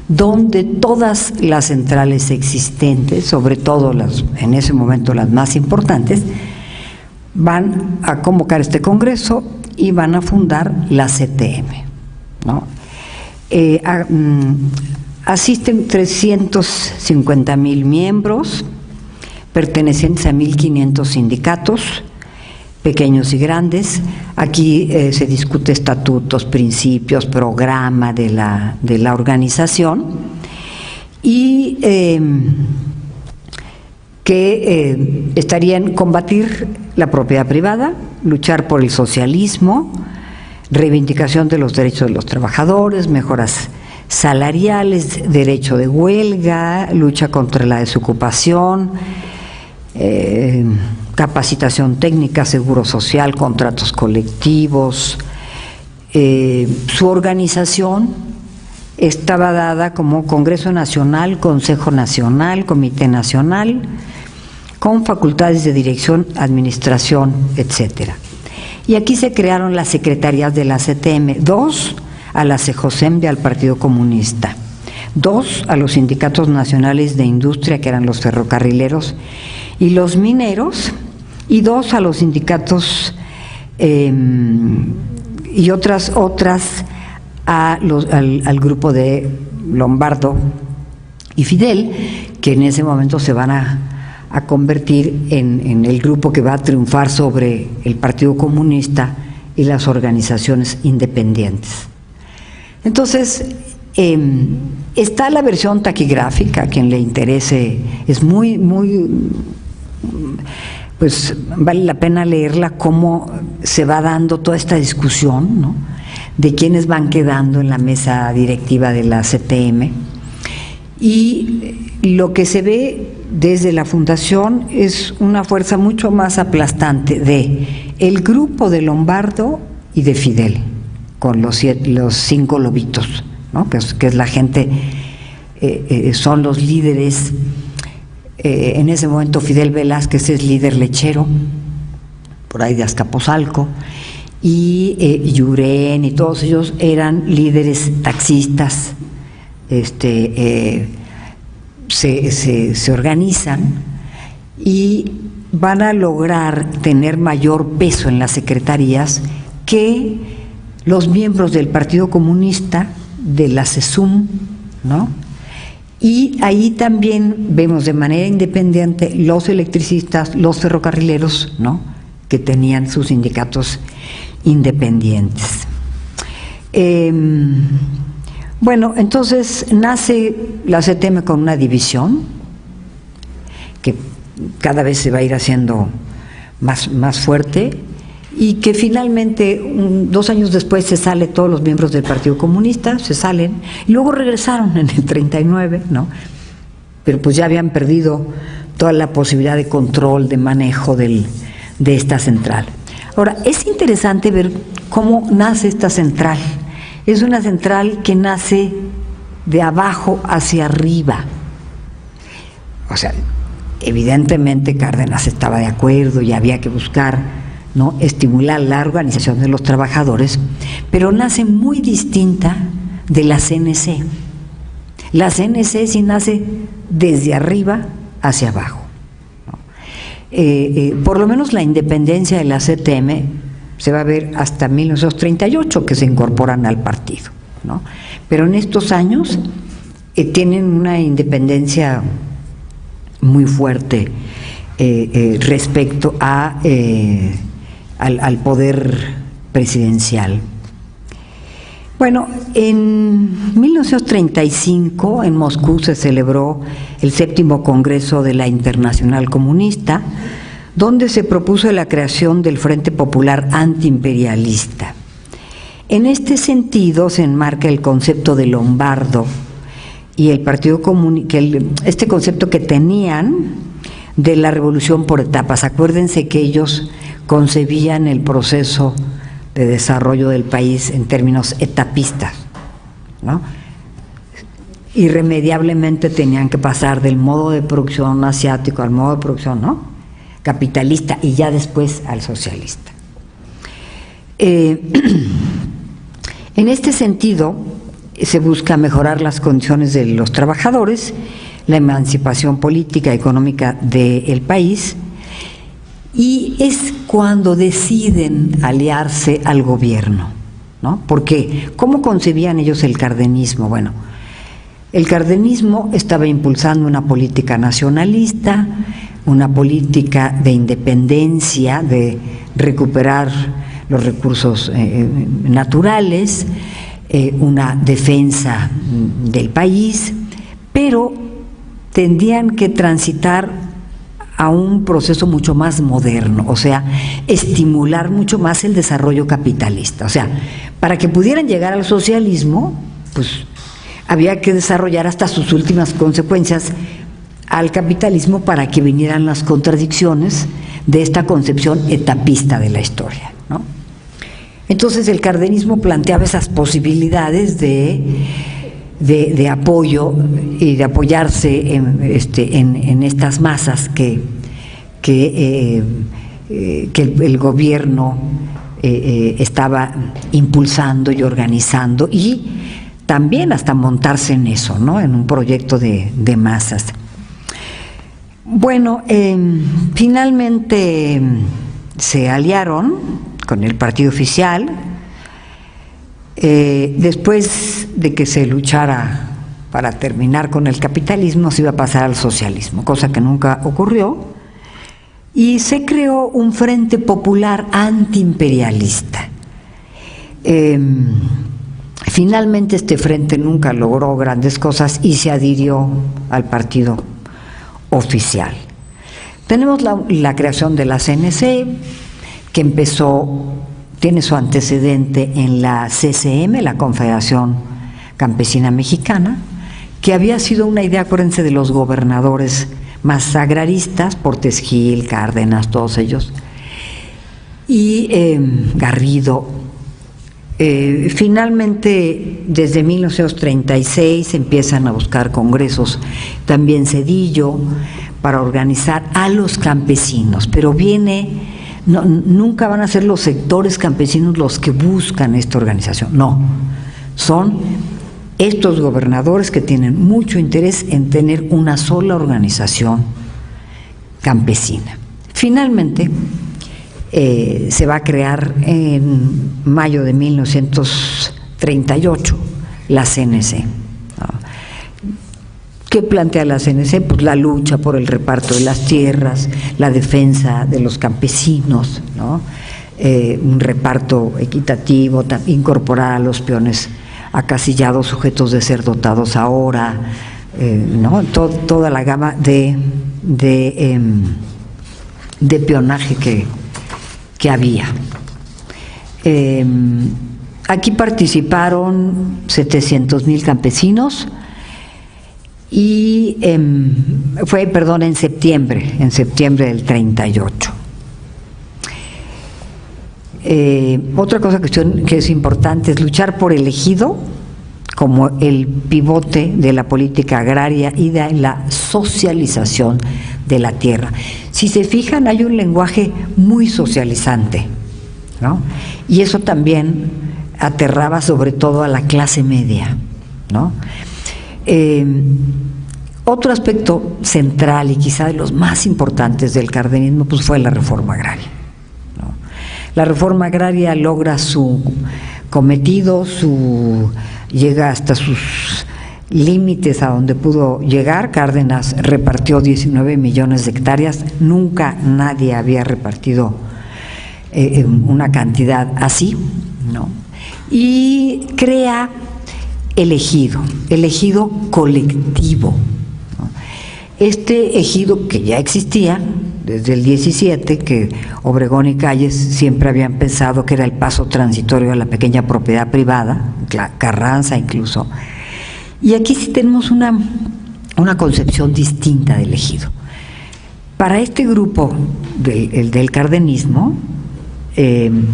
donde todas las centrales existentes, sobre todo en ese momento las más importantes, van a convocar este congreso y van a fundar la CTM, ¿no? Asisten 350,000 miembros pertenecientes a 1.500 sindicatos, pequeños y grandes. Aquí se discute estatutos, principios, programa de la organización, y que estarían combatir la propiedad privada, luchar por el socialismo, reivindicación de los derechos de los trabajadores, mejoras salariales, derecho de huelga, lucha contra la desocupación, capacitación técnica, seguro social, contratos colectivos. Su organización estaba dada como Congreso Nacional, Consejo Nacional, Comité Nacional, con facultades de dirección, administración, etcétera. Y aquí se crearon las secretarías de la CTM, 2 a la CEJOSEM y al Partido Comunista, 2 a los sindicatos nacionales de industria, que eran los ferrocarrileros y los mineros, y 2 a los sindicatos y otras al grupo de Lombardo y Fidel, que en ese momento se van a convertir en el grupo que va a triunfar sobre el Partido Comunista y las organizaciones independientes. Entonces, está la versión taquigráfica, a quien le interese, es muy, pues vale la pena leerla, cómo se va dando toda esta discusión, ¿no?, de quiénes van quedando en la mesa directiva de la CTM. Y lo que se ve desde la fundación es una fuerza mucho más aplastante de el grupo de Lombardo y de Fidel, con los 5 lobitos, ¿no?, que es la gente, son los líderes. En ese momento Fidel Velázquez es líder lechero, por ahí de Azcapotzalco, y Llurén y todos ellos eran líderes taxistas. Se organizan y van a lograr tener mayor peso en las secretarías que los miembros del Partido Comunista, de la CESUM, ¿no? Y ahí también vemos de manera independiente los electricistas, los ferrocarrileros, ¿no?, que tenían sus sindicatos independientes. Bueno, entonces nace la CTM con una división que cada vez se va a ir haciendo más fuerte, y que finalmente 2 años después se sale todos los miembros del Partido Comunista, se salen, y luego regresaron en el 39, ¿no? Pero pues ya habían perdido toda la posibilidad de control, de manejo de esta central. Ahora, es interesante ver cómo nace esta central. Es una central que nace de abajo hacia arriba. O sea, evidentemente Cárdenas estaba de acuerdo y había que buscar, ¿no?, estimular la organización de los trabajadores, pero nace muy distinta de la CNC. La CNC sí nace desde arriba hacia abajo, ¿no? Por lo menos la independencia de la CTM se va a ver hasta 1938, que se incorporan al partido, ¿no? Pero en estos años tienen una independencia muy fuerte respecto al poder presidencial. Bueno, en 1935 en Moscú se celebró el 7º Congreso de la Internacional Comunista, donde se propuso la creación del Frente Popular Antiimperialista. En este sentido se enmarca el concepto de Lombardo y el Partido Comunista, este concepto que tenían de la revolución por etapas. Acuérdense que ellos concebían el proceso de desarrollo del país en términos etapistas, ¿no? Irremediablemente tenían que pasar del modo de producción asiático al modo de producción, ¿no?, capitalista, y ya después al socialista. En este sentido, se busca mejorar las condiciones de los trabajadores, la emancipación política y económica del país, y es cuando deciden aliarse al gobierno, ¿no? Porque, ¿cómo concebían ellos el cardenismo? Bueno, el cardenismo estaba impulsando una política nacionalista, una política de independencia, de recuperar los recursos naturales, una defensa del país, pero tendrían que transitar a un proceso mucho más moderno, o sea, estimular mucho más el desarrollo capitalista. O sea, para que pudieran llegar al socialismo, pues había que desarrollar hasta sus últimas consecuencias al capitalismo para que vinieran las contradicciones de esta concepción etapista de la historia, ¿no? Entonces el cardenismo planteaba esas posibilidades de apoyo y de apoyarse en estas masas que el gobierno estaba impulsando y organizando, y también hasta montarse en eso, ¿no?, en un proyecto de masas. Bueno, finalmente se aliaron con el partido oficial, después de que se luchara para terminar con el capitalismo, se iba a pasar al socialismo, cosa que nunca ocurrió, y se creó un frente popular antiimperialista. Finalmente este frente nunca logró grandes cosas y se adhirió al partido oficial. Tenemos la creación de la CNC, que tiene su antecedente en la CCM, la Confederación Campesina Mexicana, que había sido una idea, acuérdense, de los gobernadores más agraristas, Portes Gil, Cárdenas, todos ellos, y Garrido. Finalmente, desde 1936 empiezan a buscar congresos, también Zedillo, para organizar a los campesinos, pero nunca van a ser los sectores campesinos los que buscan esta organización, no, son estos gobernadores que tienen mucho interés en tener una sola organización campesina. Finalmente, se va a crear en mayo de 1938 la CNC. ¿Qué plantea la CNC? Pues la lucha por el reparto de las tierras, la defensa de los campesinos, ¿no? Un reparto equitativo, incorporar a los peones acasillados, sujetos de ser dotados ahora, ¿no? Toda la gama de peonaje que había. Aquí participaron 700,000 campesinos y fue en septiembre del 38. Otra cosa que es importante es luchar por el ejido como el pivote de la política agraria y de la socialización de la tierra. Si se fijan, hay un lenguaje muy socializante, ¿no? Y eso también aterraba sobre todo a la clase media, ¿no? Otro aspecto central y quizá de los más importantes del cardenismo pues fue la reforma agraria, ¿no? La reforma agraria logra su cometido, llega hasta sus límites a donde pudo llegar. Cárdenas repartió 19 millones de hectáreas, nunca nadie había repartido una cantidad así, ¿no? Y crea el ejido colectivo, ¿no? Este ejido que ya existía desde el 17, que Obregón y Calles siempre habían pensado que era el paso transitorio a la pequeña propiedad privada, Carranza incluso. Y aquí sí tenemos una concepción distinta del ejido. Para este grupo del cardenismo, el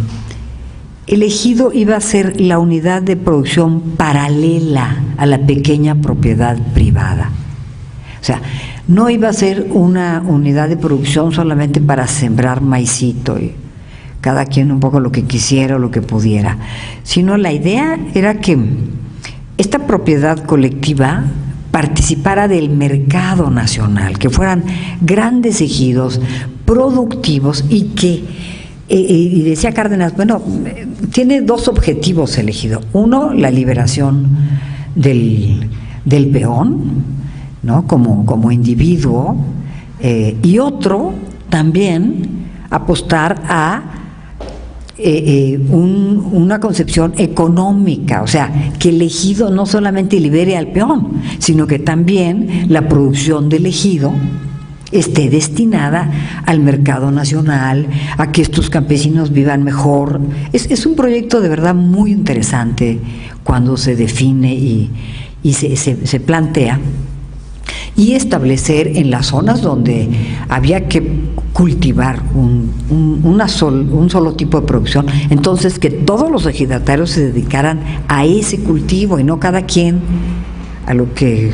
ejido iba a ser la unidad de producción paralela a la pequeña propiedad privada. O sea, no iba a ser una unidad de producción solamente para sembrar maicito y cada quien un poco lo que quisiera o lo que pudiera, sino la idea era que esta propiedad colectiva participara del mercado nacional, que fueran grandes ejidos productivos y que, y decía Cárdenas, bueno, tiene dos objetivos el ejido. Uno, la liberación del peón, ¿no? Como individuo, y otro, también apostar a una concepción económica, o sea, que el ejido no solamente libere al peón, sino que también la producción del ejido esté destinada al mercado nacional, a que estos campesinos vivan mejor. Es un proyecto de verdad muy interesante cuando se define y se plantea, y establecer en las zonas donde había que cultivar un solo tipo de producción, entonces que todos los ejidatarios se dedicaran a ese cultivo y no cada quien a lo que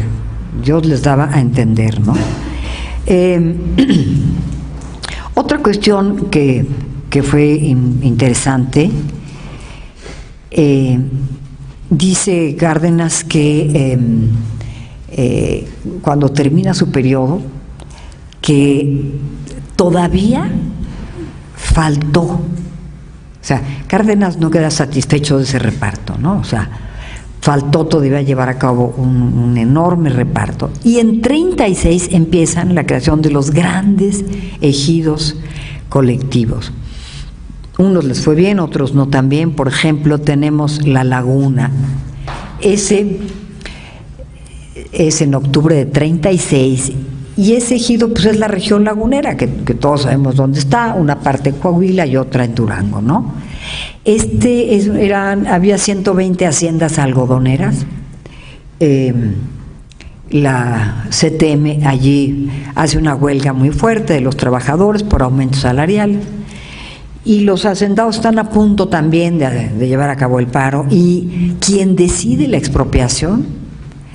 Dios les daba a entender, ¿no? Otra cuestión que fue interesante, dice Cárdenas que cuando termina su periodo, que todavía faltó, o sea, Cárdenas no queda satisfecho de ese reparto, ¿no? O sea, faltó todavía llevar a cabo un enorme reparto. Y en 36 empiezan la creación de los grandes ejidos colectivos. Unos les fue bien, otros no tan bien. Por ejemplo, tenemos La Laguna. Ese es en octubre de 36, y ese ejido pues es la región lagunera, que todos sabemos dónde está, una parte en Coahuila y otra en Durango, ¿no? Había 120 haciendas algodoneras. La CTM allí hace una huelga muy fuerte de los trabajadores por aumento salarial, y los hacendados están a punto también de llevar a cabo el paro, y quien decide la expropiación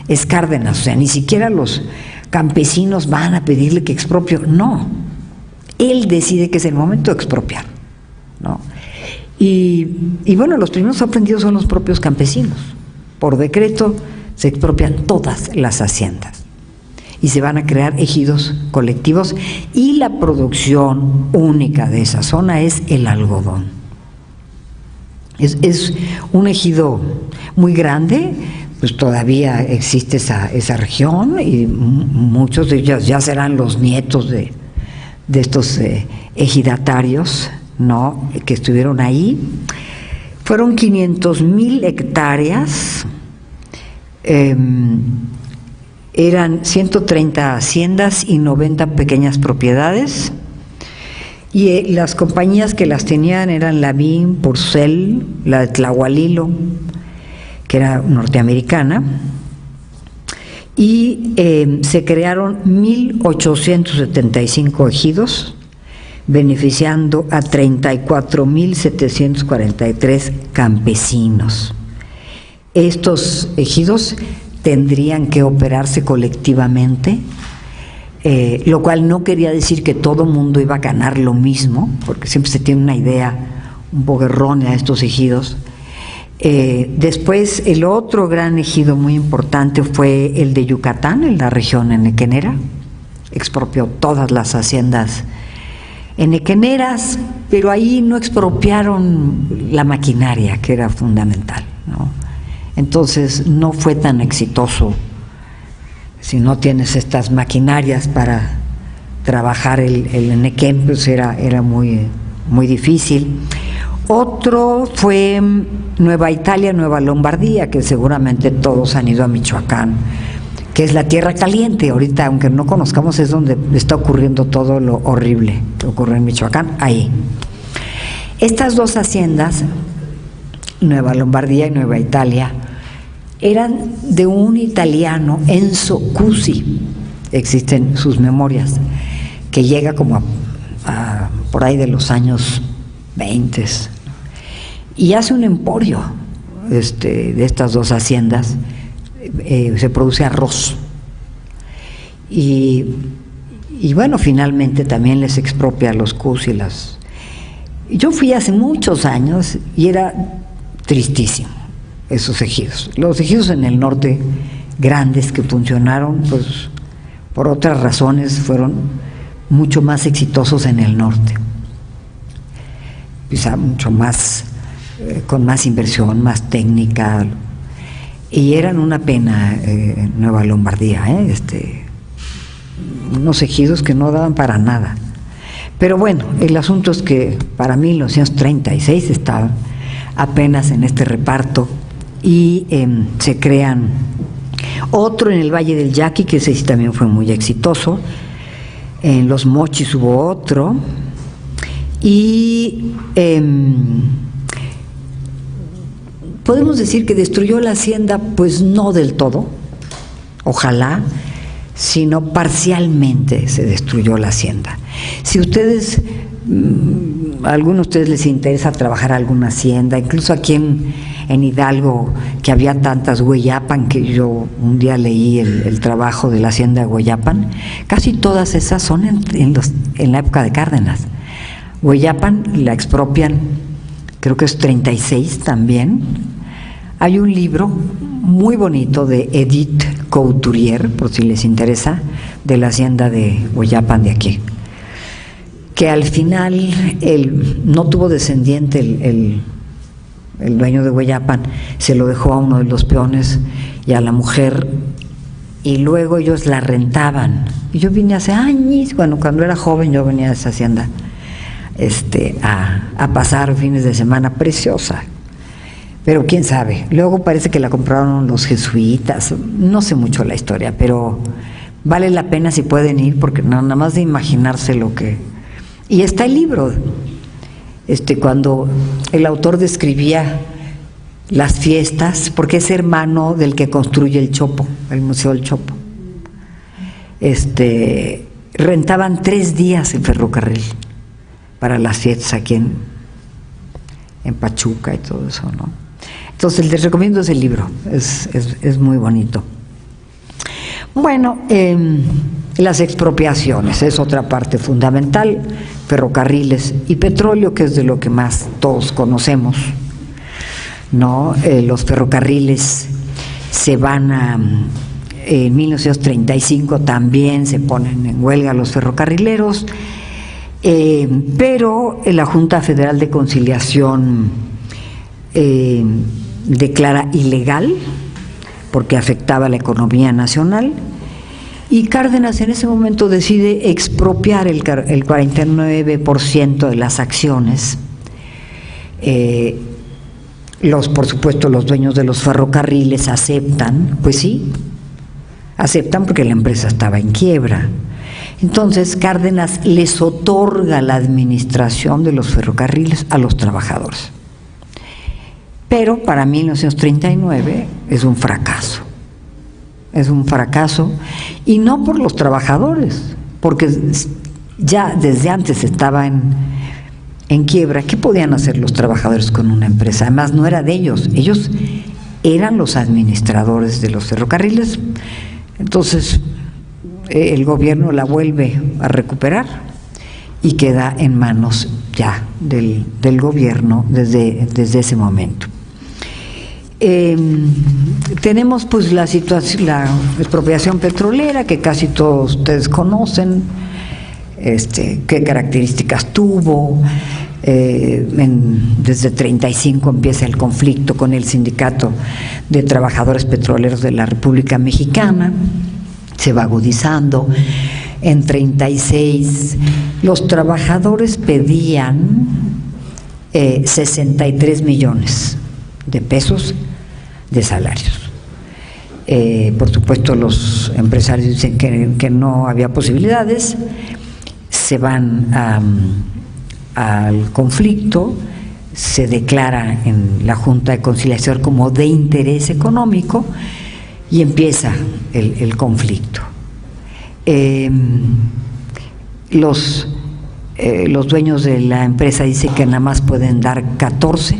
es Cárdenas. O sea, ni siquiera los campesinos van a pedirle que expropie, no, él decide que es el momento de expropiar, ¿no? Y bueno, los primeros sorprendidos son los propios campesinos. Por decreto se expropian todas las haciendas y se van a crear ejidos colectivos, y la producción única de esa zona es el algodón. Es un ejido muy grande, pues todavía existe esa región, y muchos de ellos ya serán los nietos de estos ejidatarios, ¿no?, que estuvieron ahí. Fueron 500,000 hectáreas, eran 130 haciendas y 90 pequeñas propiedades, y las compañías que las tenían eran Lavín, Purcell, la de Tlahualilo, que era norteamericana, y se crearon 1,875 ejidos, beneficiando a 34,743 campesinos. Estos ejidos tendrían que operarse colectivamente, lo cual no quería decir que todo mundo iba a ganar lo mismo, porque siempre se tiene una idea un poco errónea de estos ejidos. Después, el otro gran ejido muy importante fue el de Yucatán, en la región enequenera. Expropió todas las haciendas enequeneras, pero ahí no expropiaron la maquinaria, que era fundamental, ¿no? Entonces no fue tan exitoso si no tienes estas maquinarias para trabajar el enequén, pues era muy, muy difícil. Otro fue Nueva Italia, Nueva Lombardía, que seguramente todos han ido a Michoacán, que es la tierra caliente. Ahorita, aunque no conozcamos, es donde está ocurriendo todo lo horrible que ocurre en Michoacán, ahí. Estas dos haciendas, Nueva Lombardía y Nueva Italia, eran de un italiano, Enzo Cusi, existen sus memorias, que llega como por ahí de los años 20, y hace un emporio de estas dos haciendas. Se produce arroz y bueno, finalmente también les expropia los CUS y las... Yo fui hace muchos años y era tristísimo esos ejidos. Los ejidos en el norte grandes que funcionaron, pues por otras razones fueron mucho más exitosos en el norte, quizá mucho más, con más inversión, más técnica, y eran una pena Nueva Lombardía, unos ejidos que no daban para nada. Pero bueno, el asunto es que para 1936 estaban apenas en este reparto y se crean otro en el Valle del Yaqui, que ese sí también fue muy exitoso. En Los Mochis hubo otro y podemos decir que destruyó la hacienda, pues no del todo, ojalá, sino parcialmente se destruyó la hacienda. Si ustedes, a algunos de ustedes les interesa trabajar alguna hacienda, incluso aquí en Hidalgo, que había tantas, Hueyapan, que yo un día leí el trabajo de la hacienda de Hueyapan, casi todas esas son en la época de Cárdenas. Hueyapan la expropian, creo que es 36 también. Hay un libro muy bonito de Edith Couturier, por si les interesa, de la hacienda de Hueyapan de aquí, que al final no tuvo descendiente el dueño de Hueyapan, se lo dejó a uno de los peones y a la mujer, y luego ellos la rentaban. Y yo vine hace años, bueno, cuando era joven yo venía a esa hacienda a pasar fines de semana, preciosa. Pero quién sabe, luego parece que la compraron los jesuitas, no sé mucho la historia, pero vale la pena si pueden ir, porque nada más de imaginarse lo que... Y está el libro, cuando el autor describía las fiestas, porque es hermano del que construye el Chopo, el Museo del Chopo. Rentaban 3 días el ferrocarril para las fiestas aquí en Pachuca y todo eso, ¿no? Entonces les recomiendo ese libro, es muy bonito. Bueno, las expropiaciones es otra parte fundamental, ferrocarriles y petróleo, que es de lo que más todos conocemos, ¿no? Los ferrocarriles se van en 1935 también se ponen en huelga los ferrocarrileros, pero la Junta Federal de Conciliación declara ilegal porque afectaba a la economía nacional, y Cárdenas en ese momento decide expropiar el 49% de las acciones. Por supuesto, los dueños de los ferrocarriles aceptan, pues sí, aceptan porque la empresa estaba en quiebra. Entonces Cárdenas les otorga la administración de los ferrocarriles a los trabajadores. Pero para 1939 es un fracaso. Es un fracaso, y no por los trabajadores, porque ya desde antes estaba en quiebra. ¿Qué podían hacer los trabajadores con una empresa? Además no era de ellos eran los administradores de los ferrocarriles. Entonces el gobierno la vuelve a recuperar y queda en manos ya del gobierno desde ese momento. Tenemos pues la situación, la expropiación petrolera, que casi todos ustedes conocen, qué características tuvo. Desde 35 empieza el conflicto con el Sindicato de Trabajadores Petroleros de la República Mexicana, se va agudizando. En 36 los trabajadores pedían 63 millones de pesos de salarios. Por supuesto los empresarios dicen que no había posibilidades, se van al conflicto, se declara en la Junta de Conciliación como de interés económico y empieza el conflicto. Los los dueños de la empresa dicen que nada más pueden dar 14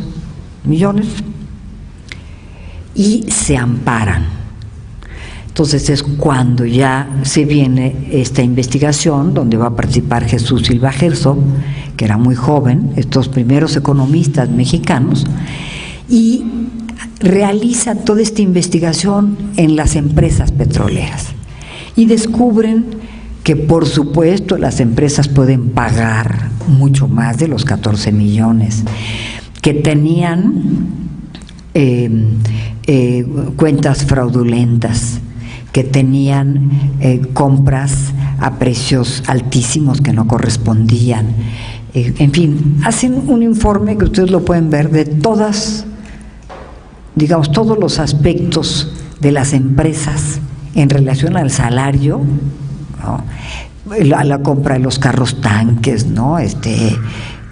millones y se amparan. Entonces es cuando ya se viene esta investigación donde va a participar Jesús Silva Herzog, que era muy joven, estos primeros economistas mexicanos, y realiza toda esta investigación en las empresas petroleras y descubren que por supuesto las empresas pueden pagar mucho más de los 14 millones, que tenían cuentas fraudulentas, que tenían compras a precios altísimos que no correspondían. En fin, hacen un informe que ustedes lo pueden ver de todas, digamos, todos los aspectos de las empresas en relación al salario, ¿no? A la compra de los carros tanques, ¿no?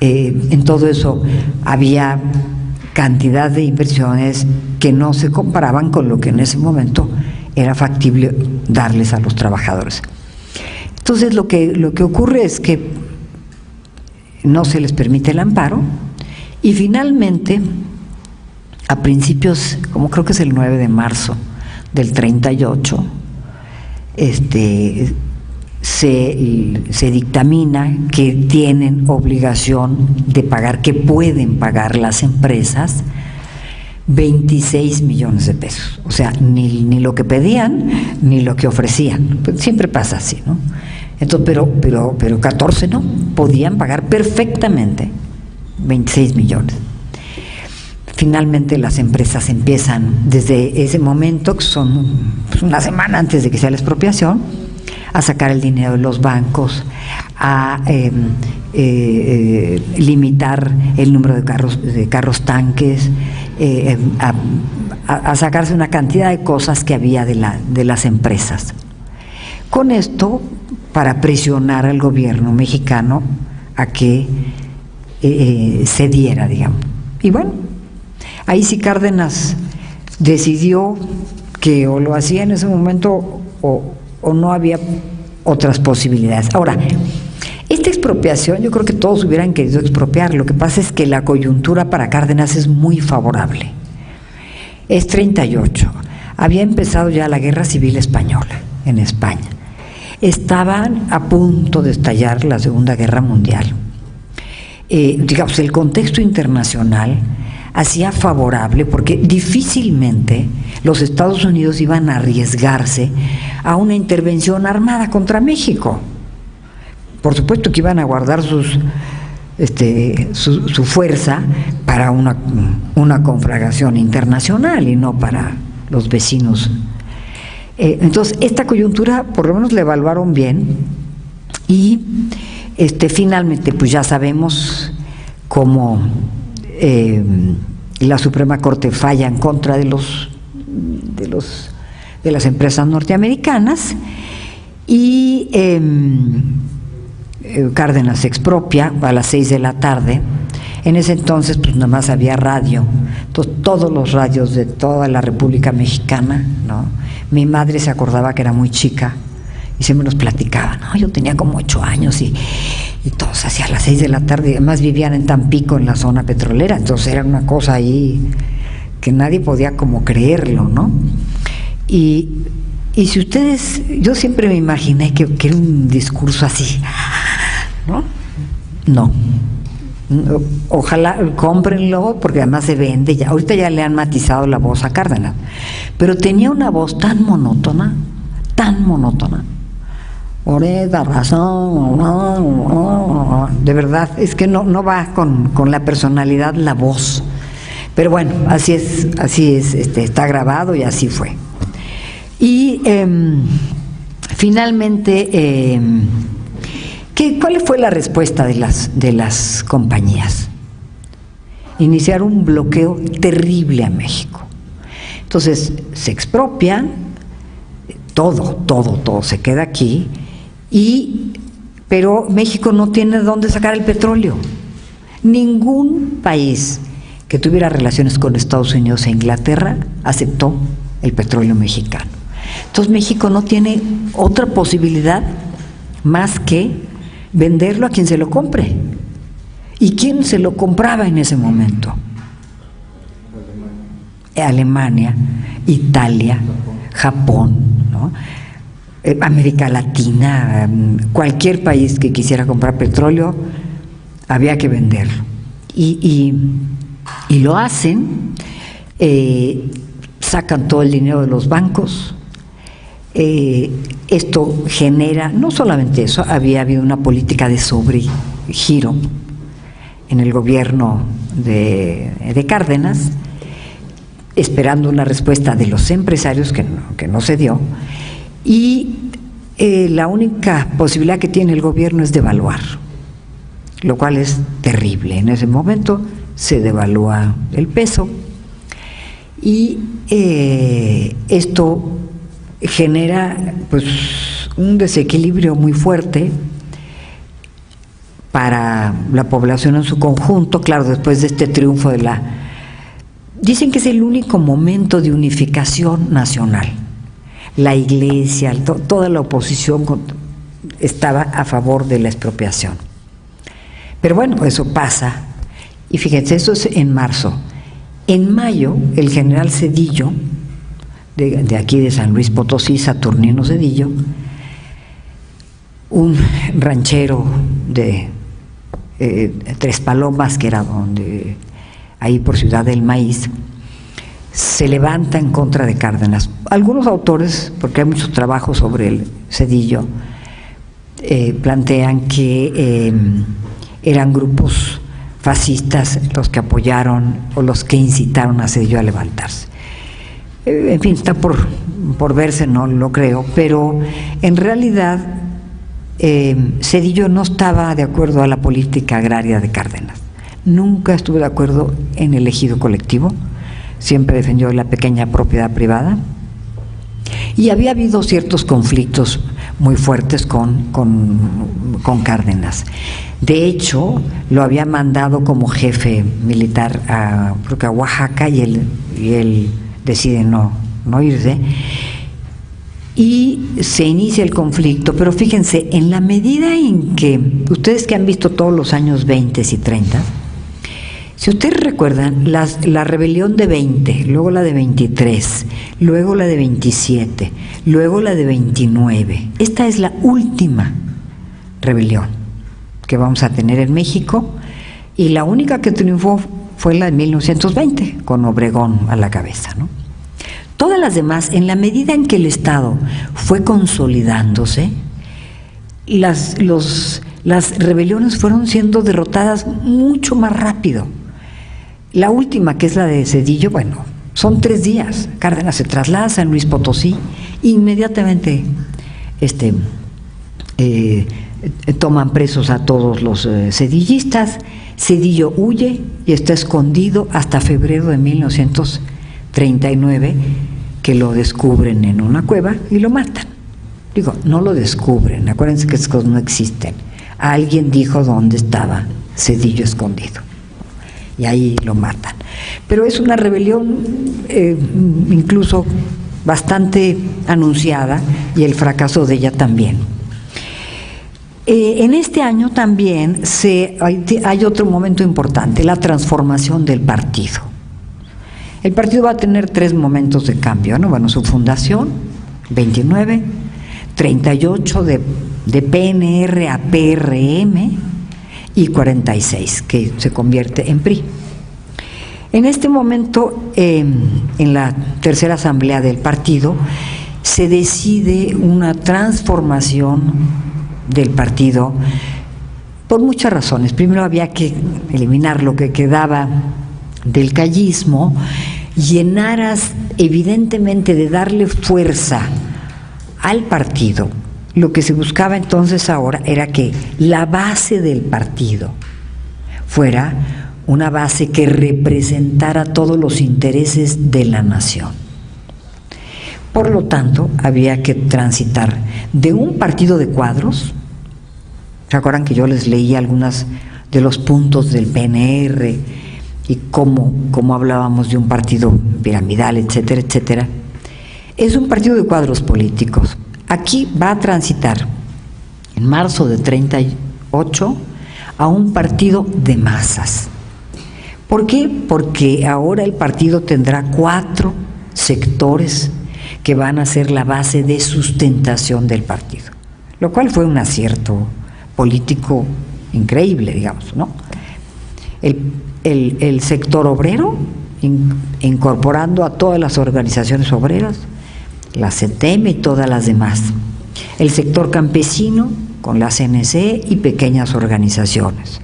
En todo eso había cantidad de inversiones que no se comparaban con lo que en ese momento era factible darles a los trabajadores. Entonces lo que ocurre es que no se les permite el amparo y finalmente a principios, como creo que es el 9 de marzo del 38, se dictamina que tienen obligación de pagar, que pueden pagar las empresas 26 millones de pesos. O sea, ni lo que pedían, ni lo que ofrecían. Pues siempre pasa así, ¿no? Entonces, pero 14 no, podían pagar perfectamente 26 millones. Finalmente las empresas empiezan desde ese momento, que son una semana antes de que sea la expropiación, a sacar el dinero de los bancos, a limitar el número de carros tanques, a sacarse una cantidad de cosas que había de las empresas. Con esto, para presionar al gobierno mexicano a que cediera, digamos. Y bueno, ahí sí Cárdenas decidió que o lo hacía en ese momento o no había otras posibilidades. Ahora, esta expropiación, yo creo que todos hubieran querido expropiar. Lo que pasa es que la coyuntura para Cárdenas es muy favorable. Es 38. Había empezado ya la Guerra Civil Española en España. Estaban a punto de estallar la Segunda Guerra Mundial. Digamos, el contexto internacional hacía favorable porque difícilmente los Estados Unidos iban a arriesgarse a una intervención armada contra México. Por supuesto que iban a guardar su fuerza para una conflagración internacional y no para los vecinos. Entonces, esta coyuntura por lo menos la evaluaron bien y finalmente pues ya sabemos cómo la Suprema Corte falla en contra de las empresas norteamericanas y Cárdenas se expropia a las 6 de la tarde. En ese entonces pues nada más había radio, entonces todos los radios de toda la República Mexicana, ¿no? Mi madre se acordaba que era muy chica y siempre nos platicaba, ¿no? Yo tenía como 8 años y todos hacia las 6 de la tarde, además vivían en Tampico, en la zona petrolera, entonces era una cosa ahí que nadie podía como creerlo, ¿no? Y si ustedes, yo siempre me imaginé que era un discurso así, ¿no? No. Ojalá cómprenlo porque además se vende ya. Ahorita ya le han matizado la voz a Cárdenas, pero tenía una voz tan monótona. Oreda, razón, de verdad, es que no va con la personalidad la voz. Pero bueno, así es, está grabado y así fue. Y finalmente, ¿cuál fue la respuesta de las compañías? Iniciar un bloqueo terrible a México. Entonces, se expropian, todo se queda aquí, pero México no tiene dónde sacar el petróleo. Ningún país que tuviera relaciones con Estados Unidos e Inglaterra aceptó el petróleo mexicano. Entonces México no tiene otra posibilidad más que venderlo a quien se lo compre. ¿Y quién se lo compraba en ese momento? Alemania, Italia, Japón, ¿no? América Latina, cualquier país que quisiera comprar petróleo, había que venderlo. Y lo hacen, sacan todo el dinero de los bancos. Esto genera, no solamente eso, había habido una política de sobregiro en el gobierno de Cárdenas, esperando una respuesta de los empresarios que no se dio, y la única posibilidad que tiene el gobierno es devaluar, lo cual es terrible. En ese momento se devalúa el peso y esto genera pues un desequilibrio muy fuerte para la población en su conjunto. Claro, después de este triunfo dicen que es el único momento de unificación nacional. La Iglesia, toda la oposición estaba a favor de la expropiación. Pero bueno, eso pasa. Y fíjense, eso es en marzo. En mayo, el general Zedillo, de aquí de San Luis Potosí, Saturnino Zedillo, un ranchero de Tres Palomas, que era ahí por Ciudad del Maíz, se levanta en contra de Cárdenas. Algunos autores, porque hay muchos trabajos sobre el Zedillo, plantean que eran grupos fascistas los que apoyaron o los que incitaron a Zedillo a levantarse. En fin, está por verse, no lo creo, pero en realidad Zedillo no estaba de acuerdo a la política agraria de Cárdenas. Nunca estuvo de acuerdo en el ejido colectivo, siempre defendió la pequeña propiedad privada, y había habido ciertos conflictos muy fuertes con Cárdenas. De hecho, lo había mandado como jefe militar creo que a Oaxaca, y él decide no irse, y se inicia el conflicto. Pero fíjense, en la medida en que ustedes que han visto todos los años 20 y 30, si ustedes recuerdan, la rebelión de 20, luego la de 23, luego la de 27, luego la de 29, esta es la última rebelión que vamos a tener en México, y la única que triunfó fue la de 1920, con Obregón a la cabeza, ¿no? Todas las demás, en la medida en que el Estado fue consolidándose, las rebeliones fueron siendo derrotadas mucho más rápido. La última, que es la de Zedillo, bueno, son 3 días. Cárdenas se traslada a San Luis Potosí, inmediatamente toman presos a todos los zedillistas. Zedillo huye y está escondido hasta febrero de 1939, que lo descubren en una cueva y lo matan. Digo, no lo descubren, acuérdense que esas cosas no existen. Alguien dijo dónde estaba Zedillo escondido, y ahí lo matan. Pero es una rebelión incluso bastante anunciada, y el fracaso de ella también. En este año también hay otro momento importante, la transformación del partido. El partido va a tener 3 momentos de cambio, ¿no? Bueno, su fundación, 29, 38 de PNR a PRM, y 46, que se convierte en PRI. En este momento, en la tercera asamblea del partido, se decide una transformación del partido por muchas razones. Primero, había que eliminar lo que quedaba del callismo, llenaras evidentemente de darle fuerza al partido. Lo que se buscaba entonces ahora era que la base del partido fuera una base que representara todos los intereses de la nación. Por lo tanto, había que transitar de un partido de cuadros. ¿Se acuerdan que yo les leí algunos de los puntos del PNR y cómo hablábamos de un partido piramidal, etcétera, etcétera? Es un partido de cuadros políticos. Aquí va a transitar, en marzo de 2008 a un partido de masas. ¿Por qué? Porque ahora el partido tendrá 4 sectores que van a ser la base de sustentación del partido, lo cual fue un acierto político increíble, digamos, ¿no? El sector obrero, incorporando a todas las organizaciones obreras, la CETEM y todas las demás. El sector campesino, con la CNC y pequeñas organizaciones.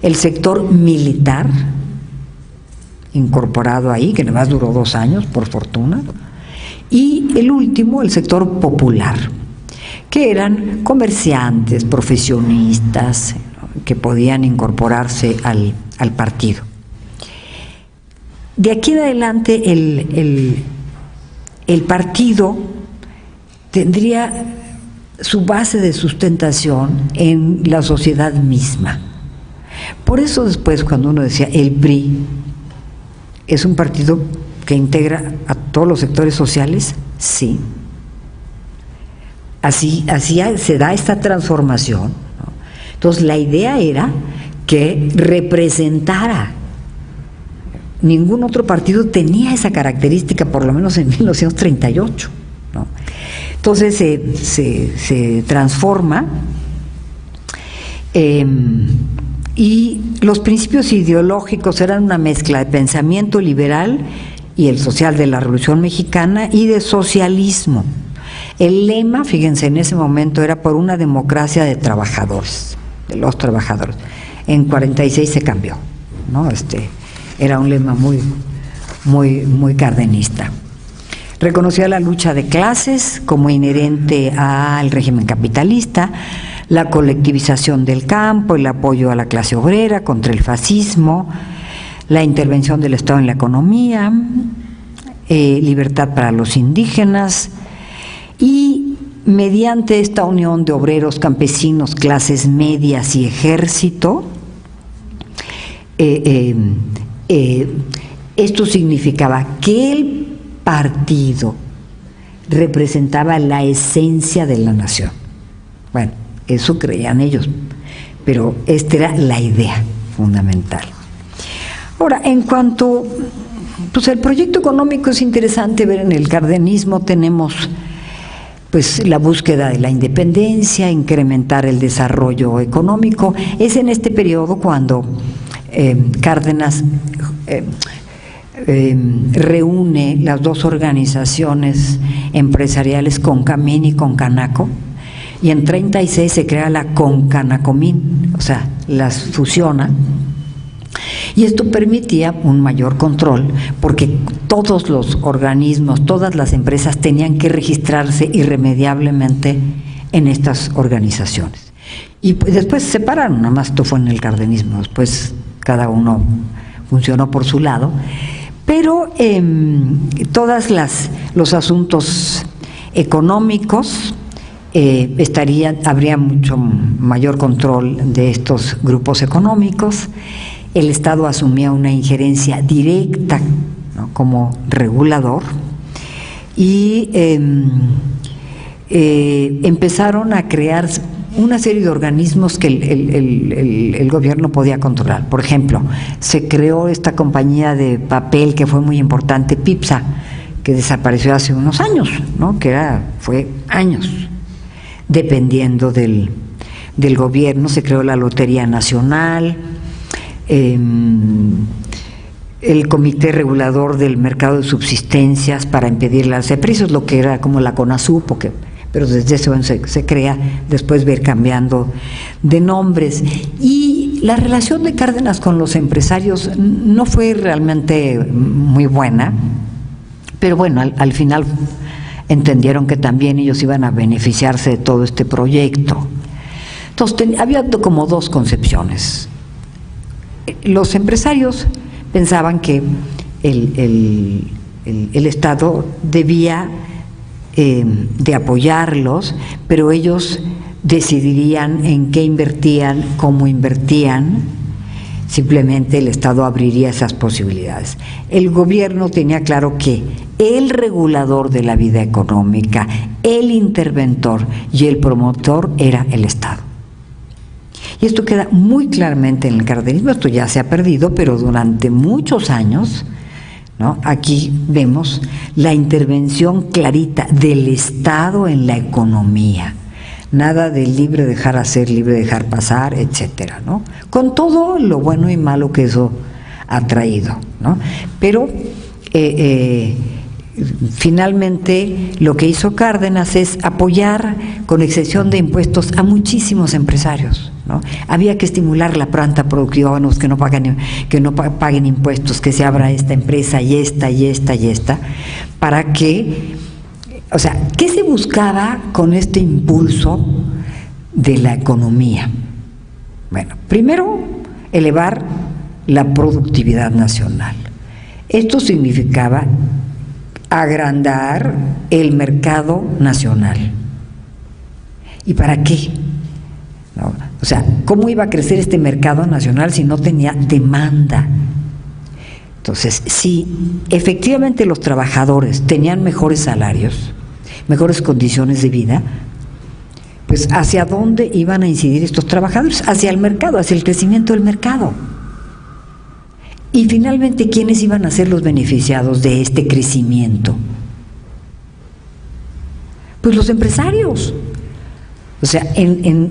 El sector militar, incorporado ahí, que además duró 2 años, por fortuna. Y el último, el sector popular, que eran comerciantes, profesionistas, ¿no?, que podían incorporarse al partido. De aquí en adelante el partido tendría su base de sustentación en la sociedad misma. Por eso después, cuando uno decía el PRI es un partido que integra a todos los sectores sociales, sí. Así se da esta transformación, ¿no? Entonces la idea era que representara. Ningún otro partido tenía esa característica, por lo menos en 1938, ¿no? Entonces se transforma y los principios ideológicos eran una mezcla de pensamiento liberal y el social de la Revolución Mexicana y de socialismo. El lema, fíjense, en ese momento era por una democracia de trabajadores, de los trabajadores. En 46 se cambió, ¿no? Era un lema muy cardenista. Reconocía la lucha de clases como inherente al régimen capitalista, la colectivización del campo, el apoyo a la clase obrera contra el fascismo, la intervención del Estado en la economía, libertad para los indígenas, y mediante esta unión de obreros, campesinos, clases medias y ejército, esto significaba que el partido representaba la esencia de la nación. Bueno, eso creían ellos, pero esta era la idea fundamental. Ahora, en cuanto, pues el proyecto económico es interesante ver. En el cardenismo tenemos pues la búsqueda de la independencia, incrementar el desarrollo económico. Es en este periodo cuando Cárdenas reúne las 2 organizaciones empresariales, Concamín y Concanaco, y en 36 se crea la Concanacomín, o sea, las fusiona, y esto permitía un mayor control, porque todos los organismos, todas las empresas tenían que registrarse irremediablemente en estas organizaciones. Y después se separaron, nada más esto fue en el cardenismo, después cada uno funcionó por su lado, pero todas los asuntos económicos habría mucho mayor control de estos grupos económicos. El Estado asumía una injerencia directa, ¿no?, como regulador, y empezaron a crear una serie de organismos que el gobierno podía controlar. Por ejemplo, se creó esta compañía de papel que fue muy importante, PIPSA, que desapareció hace unos años, ¿no?, fue años. Dependiendo del gobierno, se creó la Lotería Nacional, el Comité Regulador del Mercado de Subsistencias para impedir la alza de precios, lo que era como la CONASUP, pero desde ese momento se crea, después va a ir cambiando de nombres. Y la relación de Cárdenas con los empresarios no fue realmente muy buena, pero bueno, al final entendieron que también ellos iban a beneficiarse de todo este proyecto. Entonces había como 2 concepciones. Los empresarios pensaban que el Estado debía de apoyarlos, pero ellos decidirían en qué invertían, cómo invertían. Simplemente el Estado abriría esas posibilidades. El gobierno tenía claro que el regulador de la vida económica, el interventor y el promotor era el Estado. Y esto queda muy claramente en el cardenismo. Esto ya se ha perdido, pero durante muchos años, ¿no? Aquí vemos la intervención clarita del Estado en la economía. Nada de libre dejar hacer, libre dejar pasar, etcétera, ¿no? Con todo lo bueno y malo que eso ha traído, ¿no? Pero finalmente lo que hizo Cárdenas es apoyar con exención de impuestos a muchísimos empresarios, ¿no? Había que estimular la planta productiva, bueno, que no paguen impuestos, que se abra esta empresa y esta y esta y esta, para que, o sea, ¿qué se buscaba con este impulso de la economía? Bueno, primero, elevar la productividad nacional. Esto significaba agrandar el mercado nacional. ¿Y para qué? ¿No? O sea, ¿cómo iba a crecer este mercado nacional si no tenía demanda? Entonces, si efectivamente los trabajadores tenían mejores salarios, mejores condiciones de vida, pues ¿hacia dónde iban a incidir estos trabajadores? Hacia el mercado, hacia el crecimiento del mercado. Y finalmente, ¿quiénes iban a ser los beneficiados de este crecimiento? Pues los empresarios. O sea, en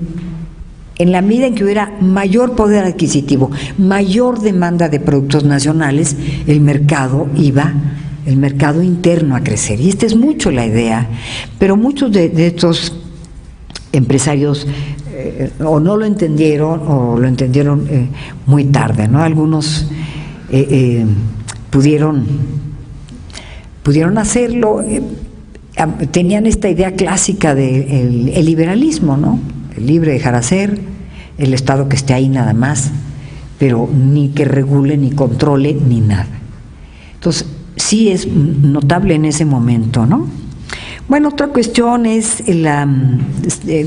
la medida en que hubiera mayor poder adquisitivo, mayor demanda de productos nacionales, el mercado interno a crecer. Y esta es mucho la idea, pero muchos de estos empresarios o no lo entendieron o lo entendieron muy tarde, ¿no? Algunos pudieron hacerlo, tenían esta idea clásica del liberalismo, ¿no? El libre dejar hacer, el Estado que esté ahí nada más, pero ni que regule, ni controle, ni nada. Entonces, sí es notable en ese momento, ¿no? Bueno, otra cuestión es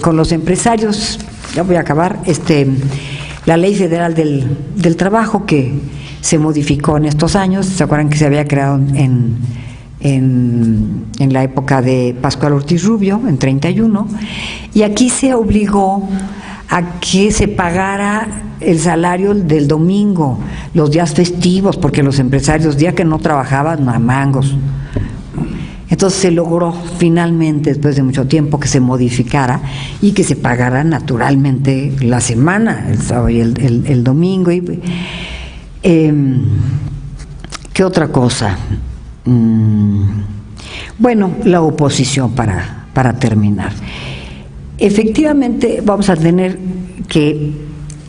con los empresarios, ya voy a acabar, la Ley Federal del Trabajo que se modificó en estos años. ¿Se acuerdan que se había creado en la época de Pascual Ortiz Rubio, en 31? Y aquí se obligó a que se pagara el salario del domingo, los días festivos, porque los empresarios, día que no trabajaban, a mangos. Entonces se logró finalmente, después de mucho tiempo, que se modificara y que se pagara naturalmente la semana, el sábado y el domingo. ¿Qué otra cosa? Bueno, la oposición para terminar. Efectivamente vamos a tener que,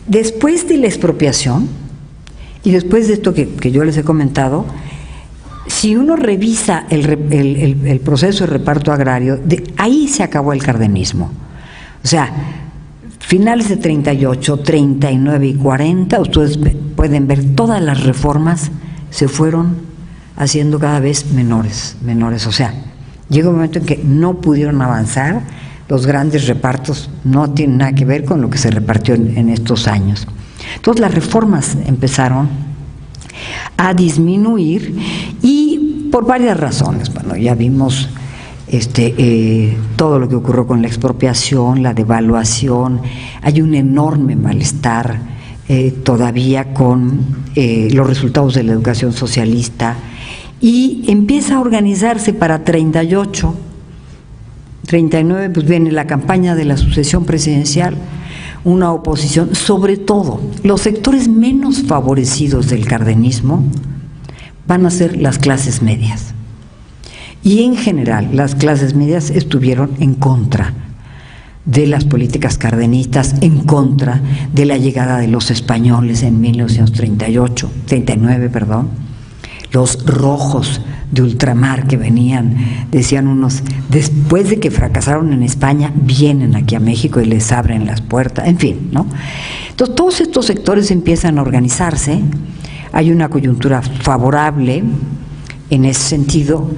después de la expropiación y después de esto que yo les he comentado, si uno revisa el proceso de reparto agrario, ahí se acabó el cardenismo. O sea, finales de 38, 39 y 40, ustedes pueden ver todas las reformas se fueron haciendo cada vez menores. O sea, llega un momento en que no pudieron avanzar, los grandes repartos no tienen nada que ver con lo que se repartió en estos años. Entonces las reformas empezaron a disminuir y por varias razones. Bueno, ya vimos todo lo que ocurrió con la expropiación, la devaluación. Hay un enorme malestar todavía con los resultados de la educación socialista, y empieza a organizarse para 38, 39, pues viene la campaña de la sucesión presidencial, una oposición, sobre todo los sectores menos favorecidos del cardenismo van a ser las clases medias. Y en general las clases medias estuvieron en contra de las políticas cardenistas, en contra de la llegada de los españoles en 39, los rojos de ultramar que venían, decían unos, después de que fracasaron en España, vienen aquí a México y les abren las puertas, en fin, ¿no? Entonces todos estos sectores empiezan a organizarse, hay una coyuntura favorable en ese sentido,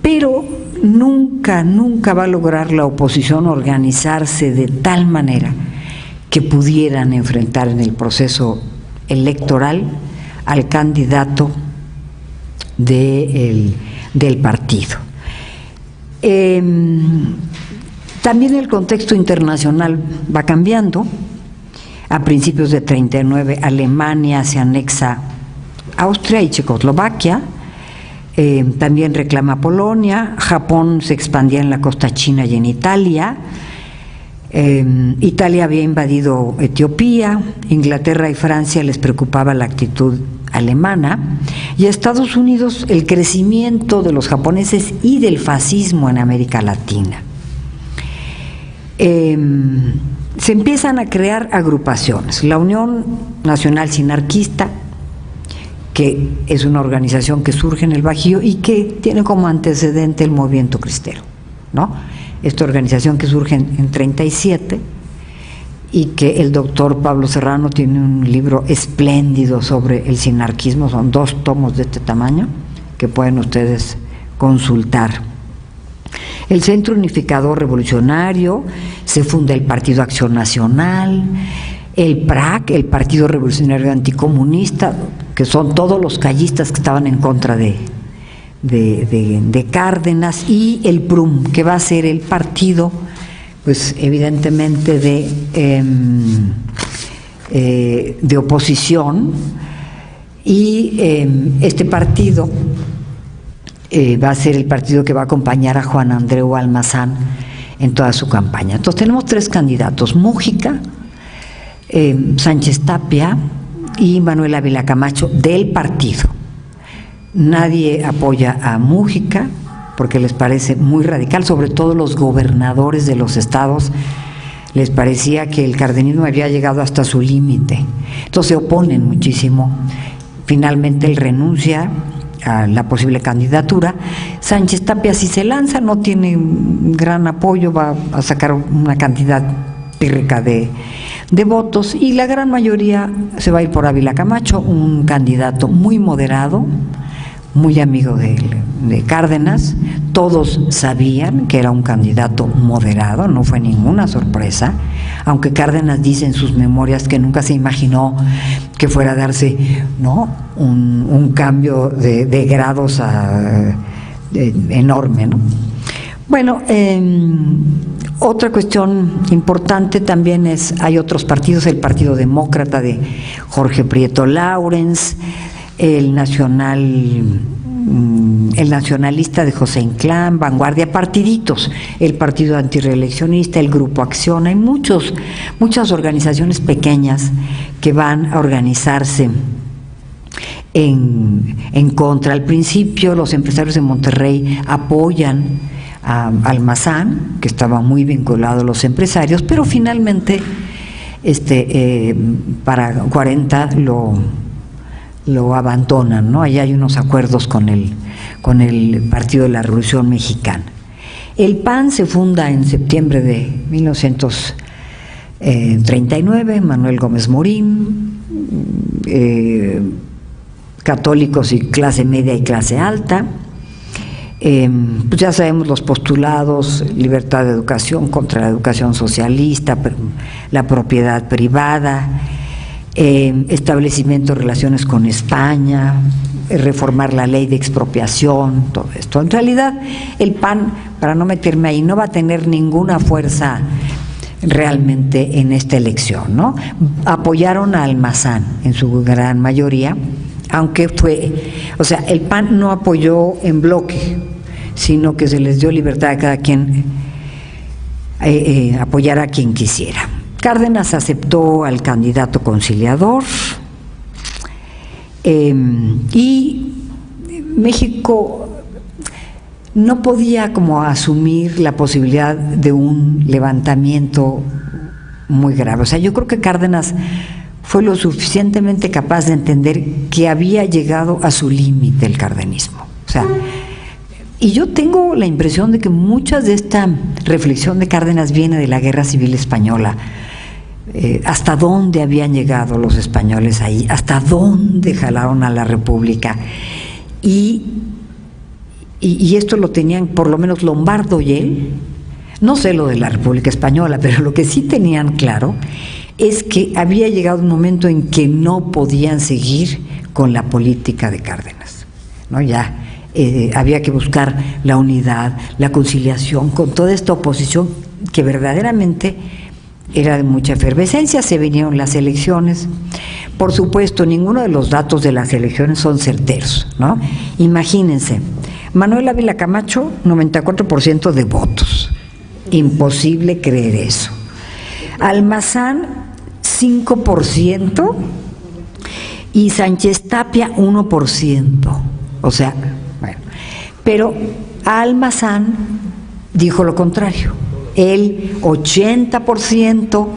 pero nunca va a lograr la oposición organizarse de tal manera que pudieran enfrentar en el proceso electoral al candidato del partido. También el contexto internacional va cambiando. A principios de 39, Alemania se anexa Austria y Checoslovaquia. También reclama Polonia. Japón se expandía en la costa china y en Italia. Italia había invadido Etiopía. Inglaterra y Francia les preocupaba la actitud alemana, y a Estados Unidos el crecimiento de los japoneses y del fascismo en América Latina. Se empiezan a crear agrupaciones. La Unión Nacional Sinarquista, que es una organización que surge en el Bajío y que tiene como antecedente el movimiento cristero, ¿no? Esta organización que surge en 37 y que el doctor Pablo Serrano tiene un libro espléndido sobre el sinarquismo, son 2 tomos de este tamaño que pueden ustedes consultar. El Centro Unificador Revolucionario, se funda el Partido Acción Nacional, el PRAC, el Partido Revolucionario Anticomunista, que son todos los callistas que estaban en contra de Cárdenas, y el PRUM, que va a ser el partido, pues evidentemente de oposición, y este partido va a ser el partido que va a acompañar a Juan Andreu Almazán en toda su campaña. Entonces tenemos 3 candidatos: Mújica, Sánchez Tapia y Manuel Ávila Camacho del partido. Nadie apoya a Mújica porque les parece muy radical, sobre todo los gobernadores de los estados les parecía que el cardenismo había llegado hasta su límite, entonces se oponen muchísimo. Finalmente él renuncia a la posible candidatura. Sánchez Tapia, si se lanza, no tiene gran apoyo, va a sacar una cantidad pírrica de votos, y la gran mayoría se va a ir por Ávila Camacho, un candidato muy moderado, muy amigo de Cárdenas. Todos sabían que era un candidato moderado, no fue ninguna sorpresa, aunque Cárdenas dice en sus memorias que nunca se imaginó que fuera a darse, ¿no?, un cambio de grados enorme, ¿no? Bueno, otra cuestión importante también es, hay otros partidos: el Partido Demócrata de Jorge Prieto Lawrence, el nacionalista de José Inclán, Vanguardia, partiditos, el Partido Antireeleccionista, el Grupo Acción. Hay muchas organizaciones pequeñas que van a organizarse en contra. Al principio los empresarios de Monterrey apoyan a Almazán, que estaba muy vinculado a los empresarios, pero finalmente para 40 lo abandonan, ¿no? Allá hay unos acuerdos con el Partido de la Revolución Mexicana. El PAN se funda en septiembre de 1939, Manuel Gómez Morín, católicos y clase media y clase alta. Pues ya sabemos los postulados: libertad de educación, contra la educación socialista, la propiedad privada, establecimiento de relaciones con España, reformar la ley de expropiación, todo esto. En realidad el PAN, para no meterme ahí, no va a tener ninguna fuerza realmente en esta elección, ¿no? Apoyaron a Almazán en su gran mayoría, aunque el PAN no apoyó en bloque, sino que se les dio libertad a cada quien apoyar a quien quisiera. Cárdenas aceptó al candidato conciliador, y México no podía como asumir la posibilidad de un levantamiento muy grave. O sea, yo creo que Cárdenas fue lo suficientemente capaz de entender que había llegado a su límite el cardenismo. O sea, y yo tengo la impresión de que muchas de esta reflexión de Cárdenas viene de la Guerra Civil Española. Hasta dónde habían llegado los españoles ahí, hasta dónde jalaron a la República, y esto lo tenían por lo menos Lombardo y él. No sé lo de la República Española, pero lo que sí tenían claro es que había llegado un momento en que no podían seguir con la política de Cárdenas, ¿no? Ya había que buscar la unidad, la conciliación con toda esta oposición que verdaderamente era de mucha efervescencia, se vinieron las elecciones. Por supuesto, ninguno de los datos de las elecciones son certeros, ¿no? Imagínense, Manuel Ávila Camacho, 94% de votos. Imposible creer eso. Almazán, 5%, y Sánchez Tapia, 1%. O sea, bueno, pero Almazán dijo lo contrario, el 80%,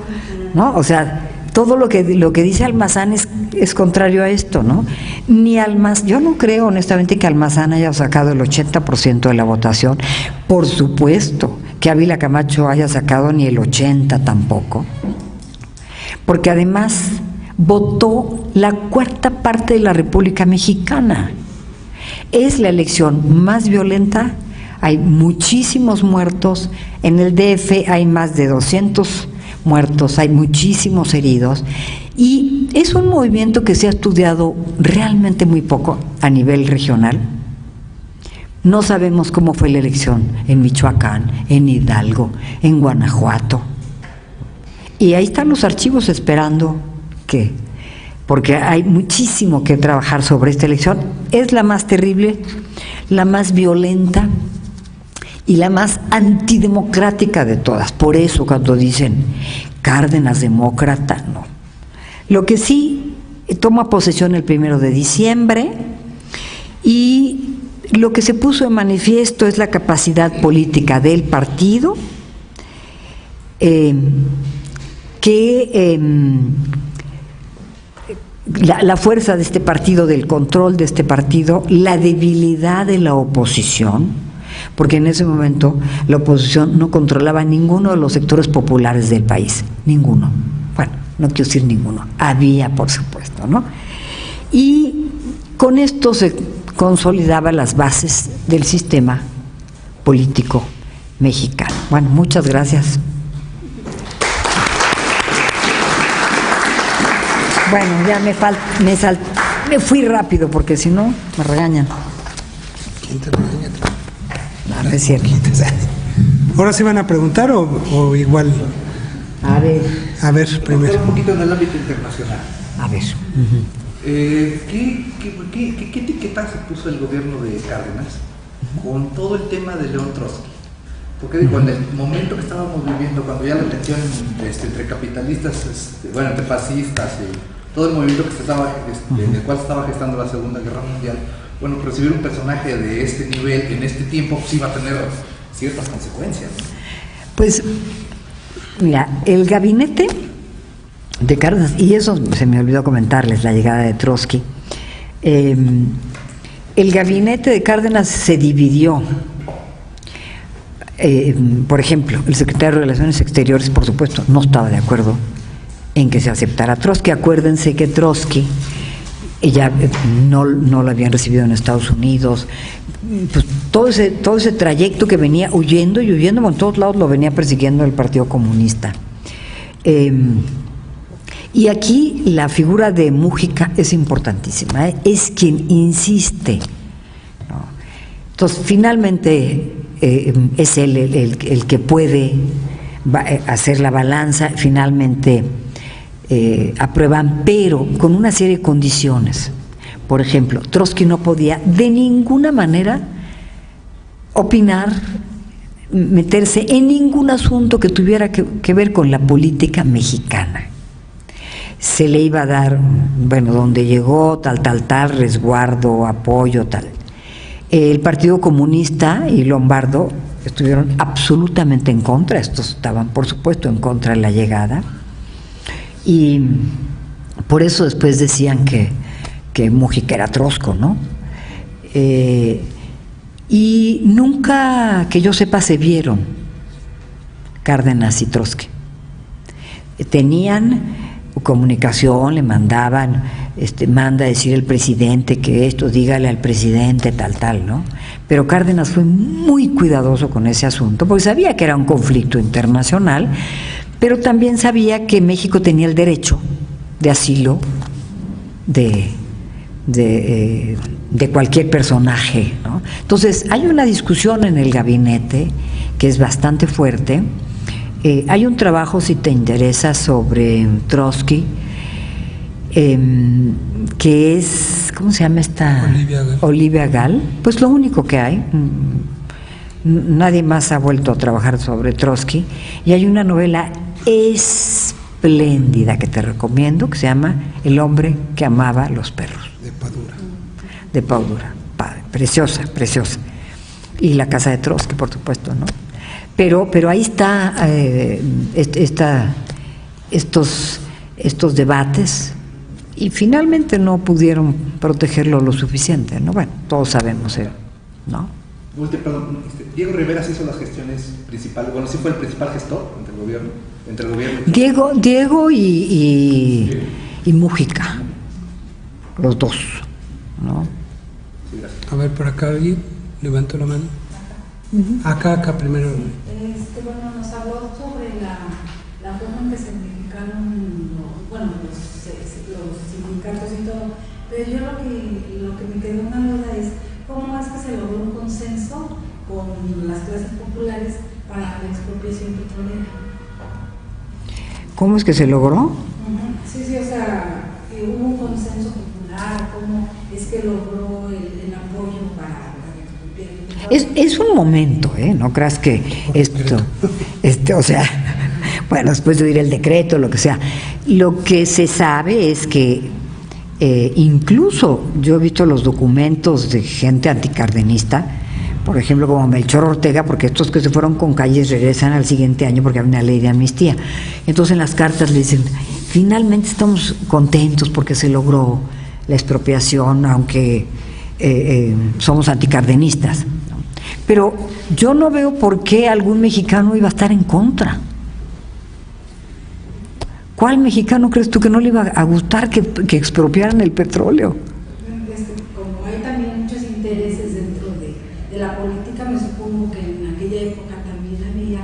¿no? O sea, todo lo que dice Almazán es contrario a esto, ¿no? Ni Almazán, yo no creo honestamente que Almazán haya sacado el 80% de la votación, por supuesto que Ávila Camacho haya sacado ni el 80% tampoco, porque además votó la cuarta parte de la República Mexicana. Es la elección más violenta, hay muchísimos muertos, en el DF hay más de 200 muertos, hay muchísimos heridos, y es un movimiento que se ha estudiado realmente muy poco a nivel regional. No sabemos cómo fue la elección en Michoacán, en Hidalgo, en Guanajuato, y ahí están los archivos esperando que, porque hay muchísimo que trabajar sobre esta elección. Es la más terrible, la más violenta y la más antidemocrática de todas. Por eso cuando dicen Cárdenas demócrata, no. Lo que sí, toma posesión el 1 de diciembre, y lo que se puso en manifiesto es la capacidad política del partido, la fuerza de este partido, del control de este partido, la debilidad de la oposición, porque en ese momento la oposición no controlaba ninguno de los sectores populares del país, ninguno. Bueno, no quiero decir ninguno, había por supuesto, ¿no? Y con esto se consolidaba las bases del sistema político mexicano. Bueno, muchas gracias. Bueno, ya me fui rápido porque si no me regañan. ¿Quién te regaña? No, es cierto. ¿Ahora sí van a preguntar o igual? A ver. A ver, primero. Un poquito en el ámbito internacional. A ver. ¿Qué etiqueta se puso el gobierno de Cárdenas con todo el tema de León Trotsky? Porque digo, en el momento que estábamos viviendo, cuando ya la tensión entre capitalistas, entre fascistas y todo el movimiento que se estaba, en el cual se estaba gestando la Segunda Guerra Mundial, bueno, recibir un personaje de este nivel en este tiempo pues iba a tener ciertas consecuencias, ¿no? Pues, mira, el gabinete de Cárdenas, y eso se me olvidó comentarles, la llegada de Trotsky, el gabinete de Cárdenas se dividió. Por ejemplo, el secretario de Relaciones Exteriores, por supuesto, no estaba de acuerdo en que se aceptara Trotsky. Acuérdense que Trotsky ya no lo habían recibido en Estados Unidos, pues todo ese trayecto que venía huyendo y huyendo, en todos lados lo venía persiguiendo el Partido Comunista. Y aquí la figura de Mújica es importantísima, es quien insiste, ¿no? Entonces, finalmente es él el que puede hacer la balanza, finalmente aprueban, pero con una serie de condiciones. Por ejemplo, Trotsky no podía de ninguna manera opinar, meterse en ningún asunto que tuviera que ver con la política mexicana. Se le iba a dar, donde llegó, tal, resguardo, apoyo, tal. El Partido Comunista y Lombardo estuvieron absolutamente en contra, estos estaban por supuesto en contra de la llegada, y por eso después decían que Mújica era trosco, ¿no? Y nunca, que yo sepa, se vieron Cárdenas y Trotsky. Tenían comunicación, le mandaban, manda a decir el presidente que esto, dígale al presidente, tal, ¿no? Pero Cárdenas fue muy cuidadoso con ese asunto, porque sabía que era un conflicto internacional, pero también sabía que México tenía el derecho de asilo de cualquier personaje, ¿no? Entonces, hay una discusión en el gabinete que es bastante fuerte, Hay un trabajo, si te interesa, sobre Trotsky, que es, ¿cómo se llama esta? Olivia Gall. Pues lo único que hay. Nadie más ha vuelto a trabajar sobre Trotsky. Y hay una novela espléndida que te recomiendo, que se llama El hombre que amaba los perros. De Padura. Preciosa, preciosa. Y La casa de Trotsky, por supuesto, ¿no? Pero ahí está, estos debates, y finalmente no pudieron protegerlo lo suficiente, ¿no? Bueno, todos sabemos, ¿no? Diego Rivera sí hizo las gestiones principales, bueno, sí fue el principal gestor entre el gobierno. Diego y Mújica, los dos, ¿no? Sí, gracias. A ver, por acá alguien levantó la mano. Acá primero. Bueno, nos habló sobre la forma en que se modificaron los sindicatos y todo, pero yo lo que me quedó una duda es cómo es que se logró un consenso con las clases populares para la expropiación petrolera. ¿Cómo es que se logró? Sí, o sea, hubo un consenso popular, cómo es que logró el apoyo para Es un momento, no creas que esto, o sea, bueno, después de oír el decreto, lo que sea. Lo que se sabe es que incluso yo he visto los documentos de gente anticardenista, por ejemplo, como Melchor Ortega, porque estos que se fueron con Calles regresan al siguiente año porque hay una ley de amnistía. Entonces en las cartas le dicen, finalmente estamos contentos porque se logró la expropiación, aunque somos anticardenistas. Pero yo no veo por qué algún mexicano iba a estar en contra. ¿Cuál mexicano crees tú que no le iba a gustar que expropiaran el petróleo? Como hay también muchos intereses dentro de la política, me supongo que en aquella época también había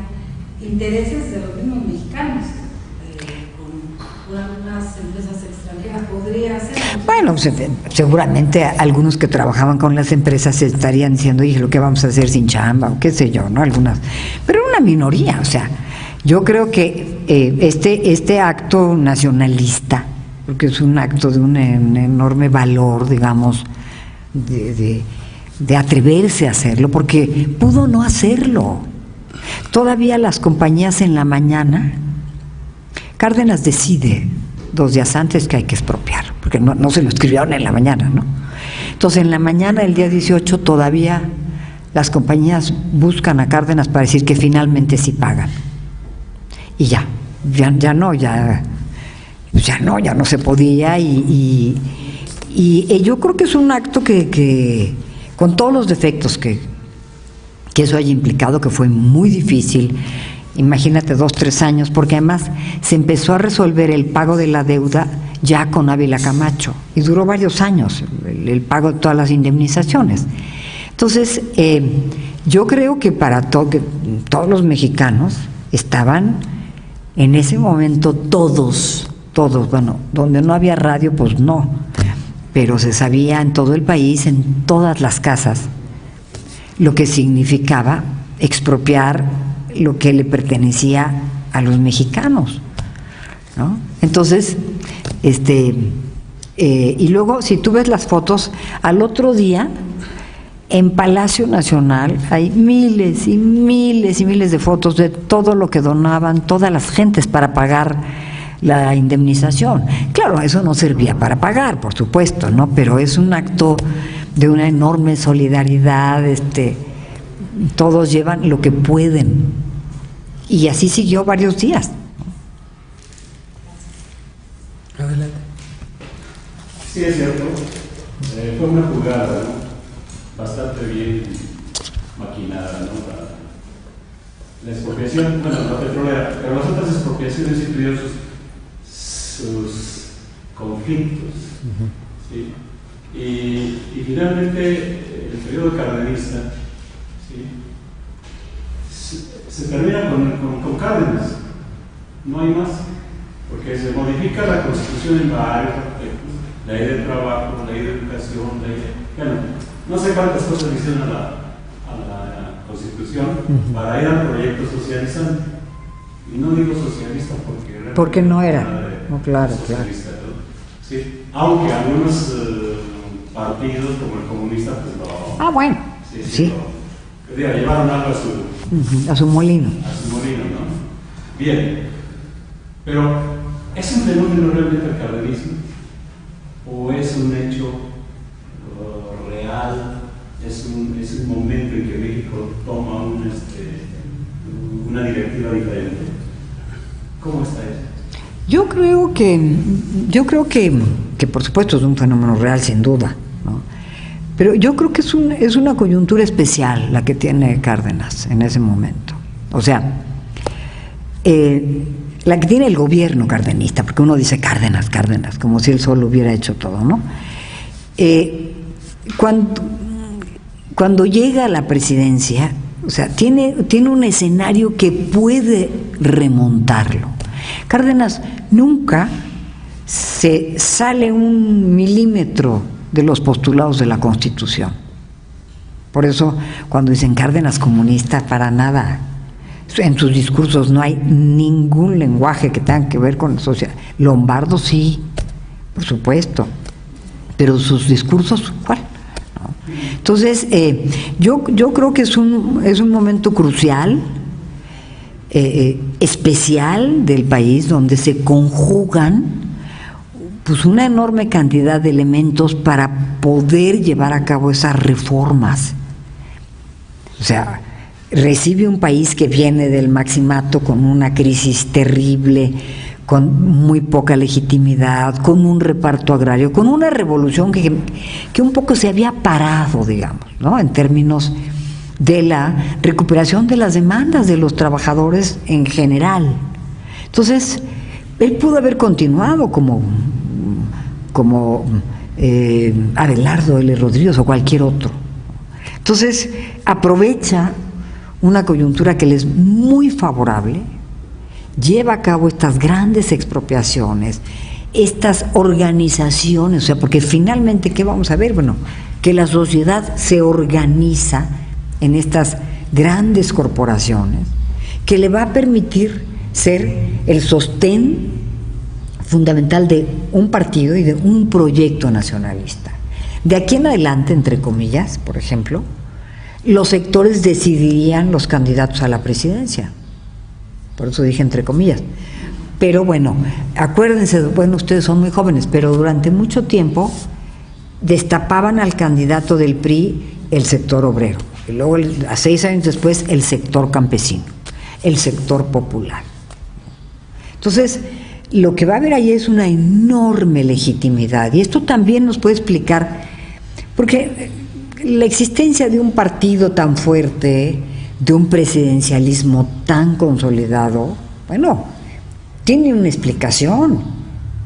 intereses de los mismos mexicanos, con algunas empresas extranjeras. Podría ser. Bueno, seguramente algunos que trabajaban con las empresas estarían diciendo, oye, lo que vamos a hacer sin chamba, o qué sé yo, ¿no? Algunas, pero una minoría, o sea, yo creo que este acto nacionalista, porque es un acto de un enorme valor, digamos, de atreverse a hacerlo, porque pudo no hacerlo. Todavía las compañías en la mañana, Cárdenas decide 2 días antes que hay que expropiar, porque no se lo escribieron en la mañana, ¿no? Entonces en la mañana del día 18 todavía las compañías buscan a Cárdenas para decir que finalmente sí pagan. Y ya no se podía, y yo creo que es un acto que con todos los defectos que eso haya implicado, que fue muy difícil. Imagínate 2-3 años, porque además se empezó a resolver el pago de la deuda ya con Ávila Camacho, y duró varios años el pago de todas las indemnizaciones. Entonces, yo creo que para todos los mexicanos estaban en ese momento todos, bueno, donde no había radio, pues no, pero se sabía en todo el país, en todas las casas, lo que significaba expropiar lo que le pertenecía a los mexicanos, ¿no? Entonces, y luego, si tú ves las fotos, al otro día, en Palacio Nacional hay miles y miles y miles de fotos de todo lo que donaban todas las gentes para pagar la indemnización. Claro, eso no servía para pagar, por supuesto, ¿no? Pero es un acto de una enorme solidaridad, todos llevan lo que pueden. Y así siguió varios días. Adelante. Sí, es cierto. Fue una jugada, ¿no? Bastante bien maquinada, ¿no? La expropiación, bueno, la petrolera, pero las otras expropiaciones sí tuvieron sus conflictos. ¿Sí? Y finalmente, el periodo cardenista, ¿sí?, se termina con Cárdenas, no hay más, porque se modifica la Constitución en varios aspectos, la ley de trabajo, la ley de educación, bueno, no sé cuántas cosas le hicieron a la Constitución para ir al proyecto socializante. Y no digo socialista porque no era. No, claro. ¿no? Sí, aunque algunos partidos como el comunista pues lo... Bueno, sí. Llevaron algo A su molino. ¿No? Bien, pero ¿es un fenómeno realmente el cardenismo? ¿O es un hecho real? ¿Es un momento en que México toma una directiva diferente? ¿Cómo está eso? Yo creo que por supuesto es un fenómeno real, sin duda, ¿no? Pero yo creo que es una coyuntura especial la que tiene Cárdenas en ese momento. O sea, la que tiene el gobierno cardenista, porque uno dice Cárdenas, como si él solo hubiera hecho todo, ¿no? Cuando llega a la presidencia, o sea, tiene un escenario que puede remontarlo. Cárdenas nunca se sale 1 milímetro de los postulados de la Constitución. Por eso, cuando dicen Cárdenas comunista, para nada. En sus discursos no hay ningún lenguaje que tenga que ver con la sociedad. Lombardo sí, por supuesto, pero sus discursos, ¿cuál? ¿No? Entonces, yo creo que es un momento crucial, especial del país, donde se conjugan pues una enorme cantidad de elementos para poder llevar a cabo esas reformas. O sea, recibe un país que viene del maximato con una crisis terrible, con muy poca legitimidad, con un reparto agrario, con una revolución que un poco se había parado, digamos, ¿no? En términos de la recuperación de las demandas de los trabajadores en general. Entonces, él pudo haber continuado como Abelardo L. Rodríguez o cualquier otro. Entonces, aprovecha una coyuntura que le es muy favorable, lleva a cabo estas grandes expropiaciones, estas organizaciones, o sea, porque finalmente, ¿qué vamos a ver? Bueno, que la sociedad se organiza en estas grandes corporaciones, que le va a permitir ser el sostén fundamental de un partido y de un proyecto nacionalista. De aquí en adelante, entre comillas, por ejemplo, los sectores decidirían los candidatos a la presidencia. Por eso dije entre comillas. Pero bueno, acuérdense, bueno, ustedes son muy jóvenes, pero durante mucho tiempo destapaban al candidato del PRI el sector obrero, y luego 6 años después el sector campesino, el sector popular. Entonces, lo que va a haber ahí es una enorme legitimidad, y esto también nos puede explicar, porque la existencia de un partido tan fuerte, de un presidencialismo tan consolidado, bueno, tiene una explicación,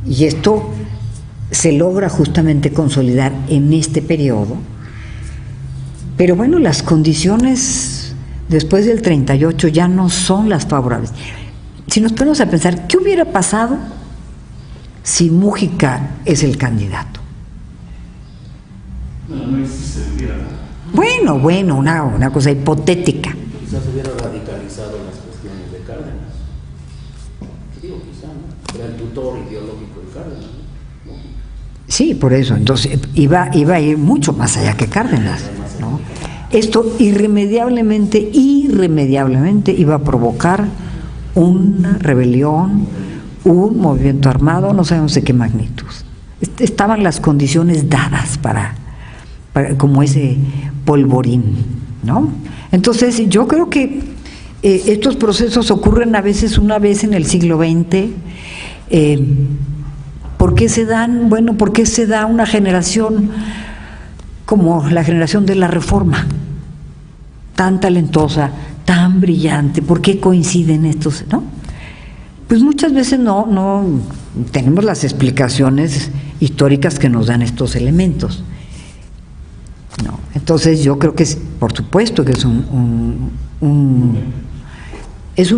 y esto se logra justamente consolidar en este periodo. Pero bueno, las condiciones después del 38 ya no son las favorables. Si nos ponemos a pensar, ¿qué hubiera pasado si Mújica es el candidato? No existiría. Bueno, una cosa hipotética. Quizás hubiera radicalizado las cuestiones de Cárdenas. Digo, quizá, ¿no? Era el tutor ideológico de Cárdenas, ¿no? Sí, por eso. Entonces iba a ir mucho más allá que Cárdenas, ¿no? Esto irremediablemente iba a provocar una rebelión, un movimiento armado, no sabemos de qué magnitud. Estaban las condiciones dadas para como ese polvorín, ¿no? Entonces yo creo que estos procesos ocurren a veces una vez en el siglo XX. ¿Por qué se dan? Bueno, porque se da una generación como la generación de la Reforma, tan talentosa, tan brillante. ¿Por qué coinciden estos, no? Pues muchas veces no tenemos las explicaciones históricas que nos dan estos elementos. No. Entonces yo creo que por supuesto que es un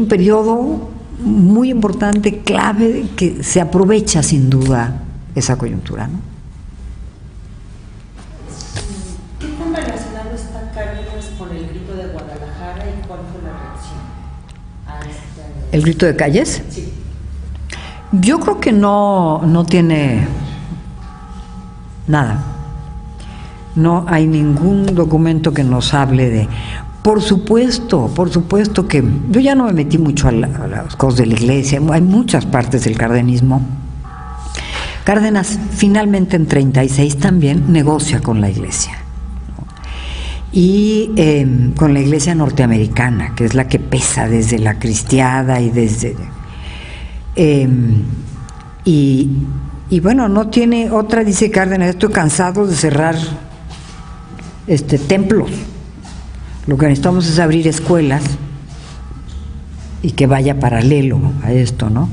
periodo muy importante, clave, que se aprovecha sin duda esa coyuntura, ¿no? ¿Qué tan relacionado está Cárdenas con el grito de Guadalajara y cuál fue la reacción a este ¿El grito de calles? Sí. Yo creo que no tiene nada. No hay ningún documento que nos hable de... Por supuesto que... Yo ya no me metí mucho a las cosas de la iglesia, hay muchas partes del cardenismo. Cárdenas finalmente en 36 también negocia con la iglesia. Y con la iglesia norteamericana, que es la que pesa desde la cristiada y desde... y bueno, no tiene otra, dice Cárdenas, estoy cansado de cerrar templos. Lo que necesitamos es abrir escuelas y que vaya paralelo a esto, ¿no?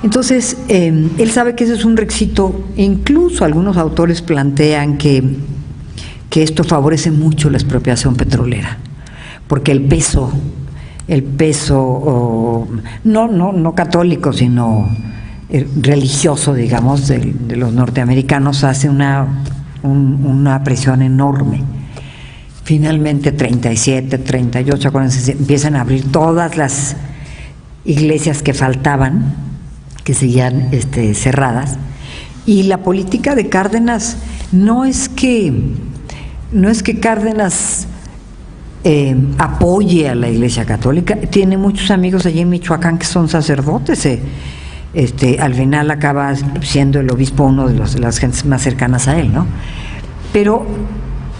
Entonces, él sabe que ese es un requisito, incluso algunos autores plantean que esto favorece mucho la expropiación petrolera, porque el peso no católico, sino religioso, digamos, de los norteamericanos hace una presión enorme. Finalmente 37, 38, acuérdense, se empiezan a abrir todas las iglesias que faltaban, que seguían cerradas, y la política de Cárdenas no es que Cárdenas apoye a la Iglesia Católica. Tiene muchos amigos allí en Michoacán que son sacerdotes. Al final acaba siendo el obispo uno de las gentes más cercanas a él, ¿no? Pero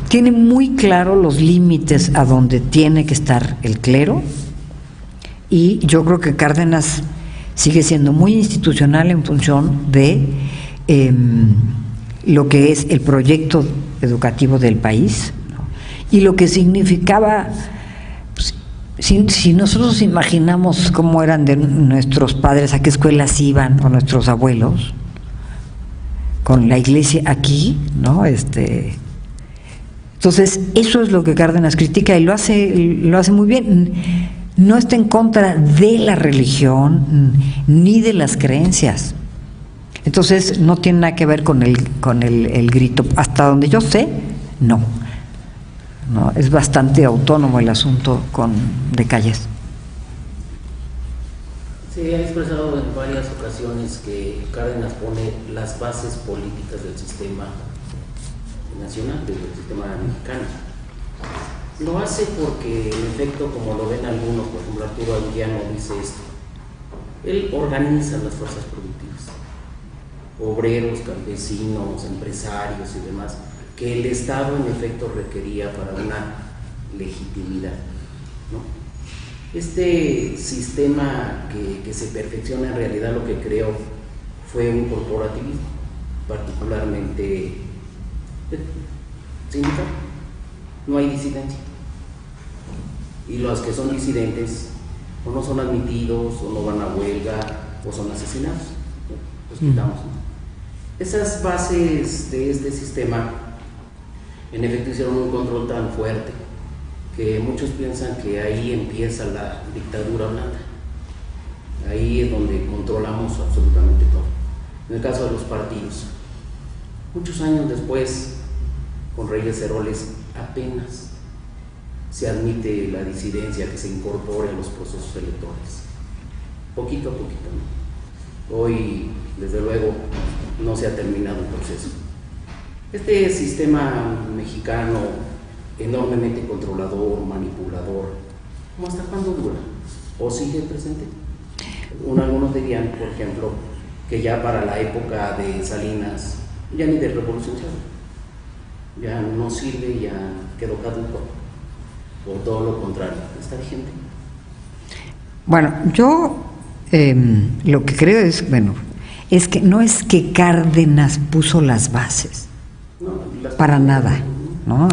tiene muy claro los límites a donde tiene que estar el clero, y yo creo que Cárdenas sigue siendo muy institucional en función de lo que es el proyecto educativo del país, ¿no? Y lo que significaba, pues, si nosotros imaginamos cómo eran de nuestros padres, a qué escuelas iban, o nuestros abuelos, con la iglesia aquí, ¿no? Entonces, eso es lo que Cárdenas critica y lo hace muy bien. No está en contra de la religión ni de las creencias. Entonces, no tiene nada que ver con el grito. Hasta donde yo sé, no. Es bastante autónomo el asunto de calles. Se ha expresado en varias ocasiones que Cárdenas pone las bases políticas del sistema nacional, del sistema mexicano. Lo hace porque, en efecto, como lo ven algunos, por ejemplo Arturo Anguiano dice esto, él organiza las fuerzas productivas, obreros, campesinos, empresarios y demás, que el Estado en efecto requería para una legitimidad, ¿no? Este sistema que se perfecciona, en realidad lo que creó fue un corporativismo, particularmente sindical. No hay disidencia, y los que son disidentes o no son admitidos, o no van a huelga, o son asesinados, ¿no? Los quitamos, ¿no? Esas bases de este sistema en efecto hicieron un control tan fuerte que muchos piensan que ahí empieza la dictadura blanda. Ahí es donde controlamos absolutamente todo. En el caso de los partidos, muchos años después, con Reyes Heroles, apenas se admite la disidencia que se incorpore a los procesos electorales. Poquito a poquito, ¿no? Hoy, desde luego, no se ha terminado el proceso. Este sistema mexicano, enormemente controlador, manipulador, ¿cómo hasta cuándo dura? ¿O sigue presente? Algunos dirían, por ejemplo, que ya para la época de Salinas, ya ni de revolución se habla, ya no sirve, ya quedó caduco, o todo lo contrario, está vigente. Bueno, yo lo que creo es que no es que Cárdenas puso las bases, para nada, ¿no?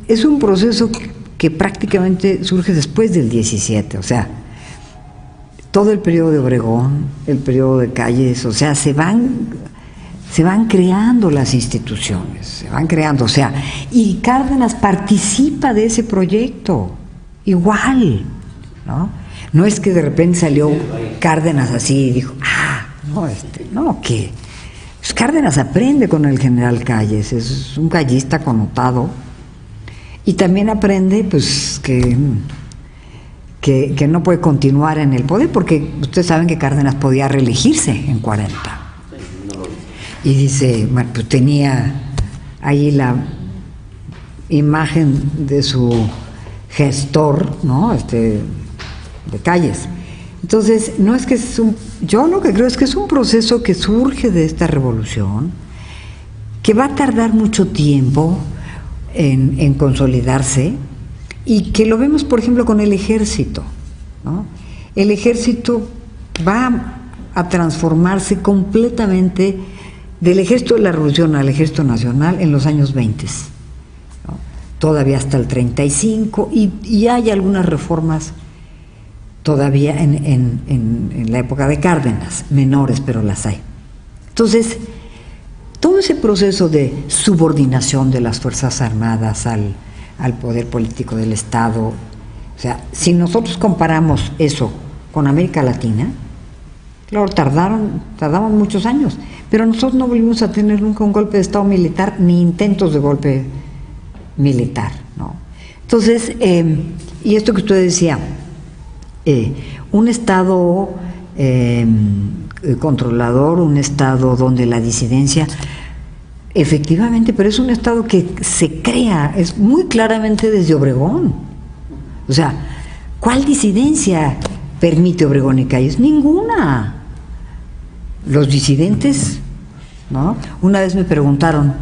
Es un proceso que prácticamente surge después del 17, o sea, todo el periodo de Obregón, el periodo de Calles, o sea, se van creando las instituciones, se van creando, o sea, y Cárdenas participa de ese proyecto, igual, ¿no? No es que de repente salió Cárdenas así y dijo, no, que pues Cárdenas aprende con el general Calles, es un callista connotado, y también aprende pues que que no puede continuar en el poder, porque ustedes saben que Cárdenas podía reelegirse en 40. Y dice, bueno, pues tenía ahí la imagen de su gestor, ¿no? De Calles. Entonces, no es que yo lo que creo es que es un proceso que surge de esta revolución, que va a tardar mucho tiempo en consolidarse, y que lo vemos, por ejemplo, con el ejército, ¿no? El ejército va a transformarse completamente del ejército de la Revolución al ejército nacional en los años 20, ¿no? Todavía hasta el 35, y hay algunas reformas todavía en la época de Cárdenas, menores, pero las hay. Entonces, todo ese proceso de subordinación de las Fuerzas Armadas al poder político del Estado, o sea, si nosotros comparamos eso con América Latina, claro, tardamos muchos años, pero nosotros no volvimos a tener nunca un golpe de Estado militar, ni intentos de golpe militar, ¿no? Entonces, y esto que usted decía, un Estado controlador, un Estado donde la disidencia, efectivamente, pero es un Estado que se crea, es muy claramente desde Obregón. O sea, ¿cuál disidencia permite Obregón y Calles? Ninguna. Los disidentes, ¿no? Una vez me preguntaron,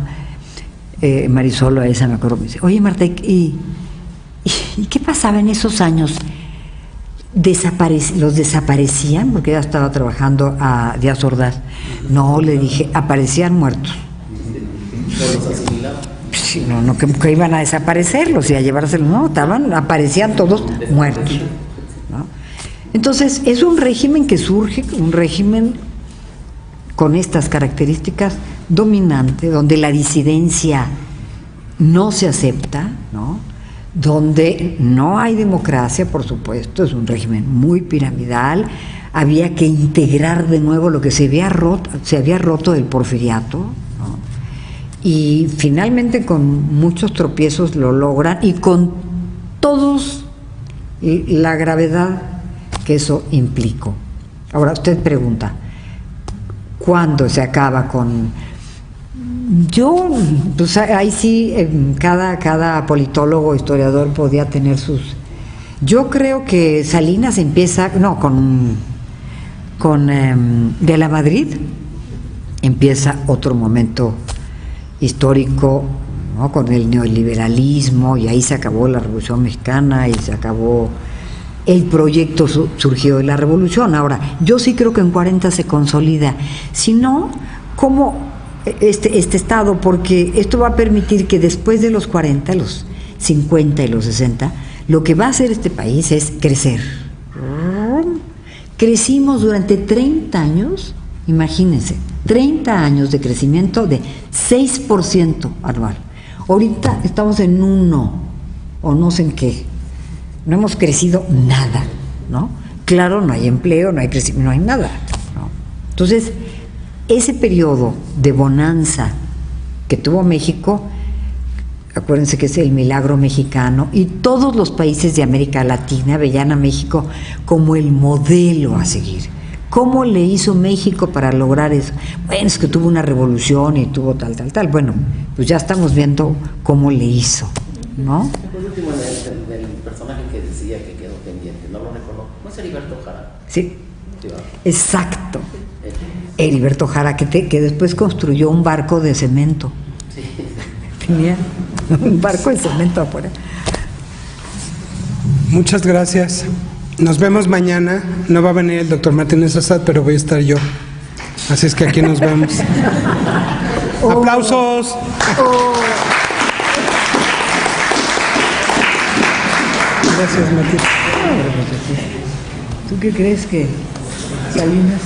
Marisol, a esa me acuerdo, me dice, oye Marta, ¿y qué pasaba en esos años? ¿Los desaparecían? Porque ya estaba trabajando a Díaz Ordaz. No, le dije, aparecían muertos. Sí, no que iban a desaparecerlos y a llevárselos, no, aparecían todos muertos, ¿no? Entonces, es un régimen que surge, un régimen con estas características dominante, donde la disidencia no se acepta, ¿no? Donde no hay democracia, por supuesto, es un régimen muy piramidal, había que integrar de nuevo lo que se había roto del porfiriato, ¿no? Y finalmente con muchos tropiezos lo logran, y con todos la gravedad que eso implicó. Ahora usted pregunta, ¿cuándo se acaba con...? Yo, pues ahí sí, cada politólogo, historiador podía tener sus... Yo creo que Salinas empieza, no, con de la Madrid empieza otro momento histórico, ¿no? Con el neoliberalismo, y ahí se acabó la Revolución Mexicana y se acabó el proyecto surgió de la Revolución. Ahora, yo sí creo que en 40 se consolida. Si no, ¿cómo este Estado? Porque esto va a permitir que después de los 40, los 50 y los 60, lo que va a hacer este país es crecer. Crecimos durante 30 años, imagínense, 30 años de crecimiento de 6% anual. Ahorita estamos en 1, o no sé en qué. No hemos crecido nada, ¿no? Claro, no hay empleo, no hay crecimiento, no hay nada, ¿no? Entonces, ese periodo de bonanza que tuvo México, acuérdense que es el milagro mexicano, y todos los países de América Latina veían a México como el modelo a seguir. ¿Cómo le hizo México para lograr eso? Bueno, es que tuvo una revolución y tuvo tal. Bueno, pues ya estamos viendo cómo le hizo, ¿no? Por último, el personaje que decía que quedó pendiente, no lo reconozco, ¿no es Heriberto Jara? Sí, exacto. Heriberto Jara, que después construyó un barco de cemento. Sí. Tenía un barco de cemento afuera. Muchas gracias. Nos vemos mañana. No va a venir el doctor Martínez Assad, pero voy a estar yo. Así es que aquí nos vemos. ¡Aplausos! Gracias, Martín. ¿Tú qué crees que Salinas?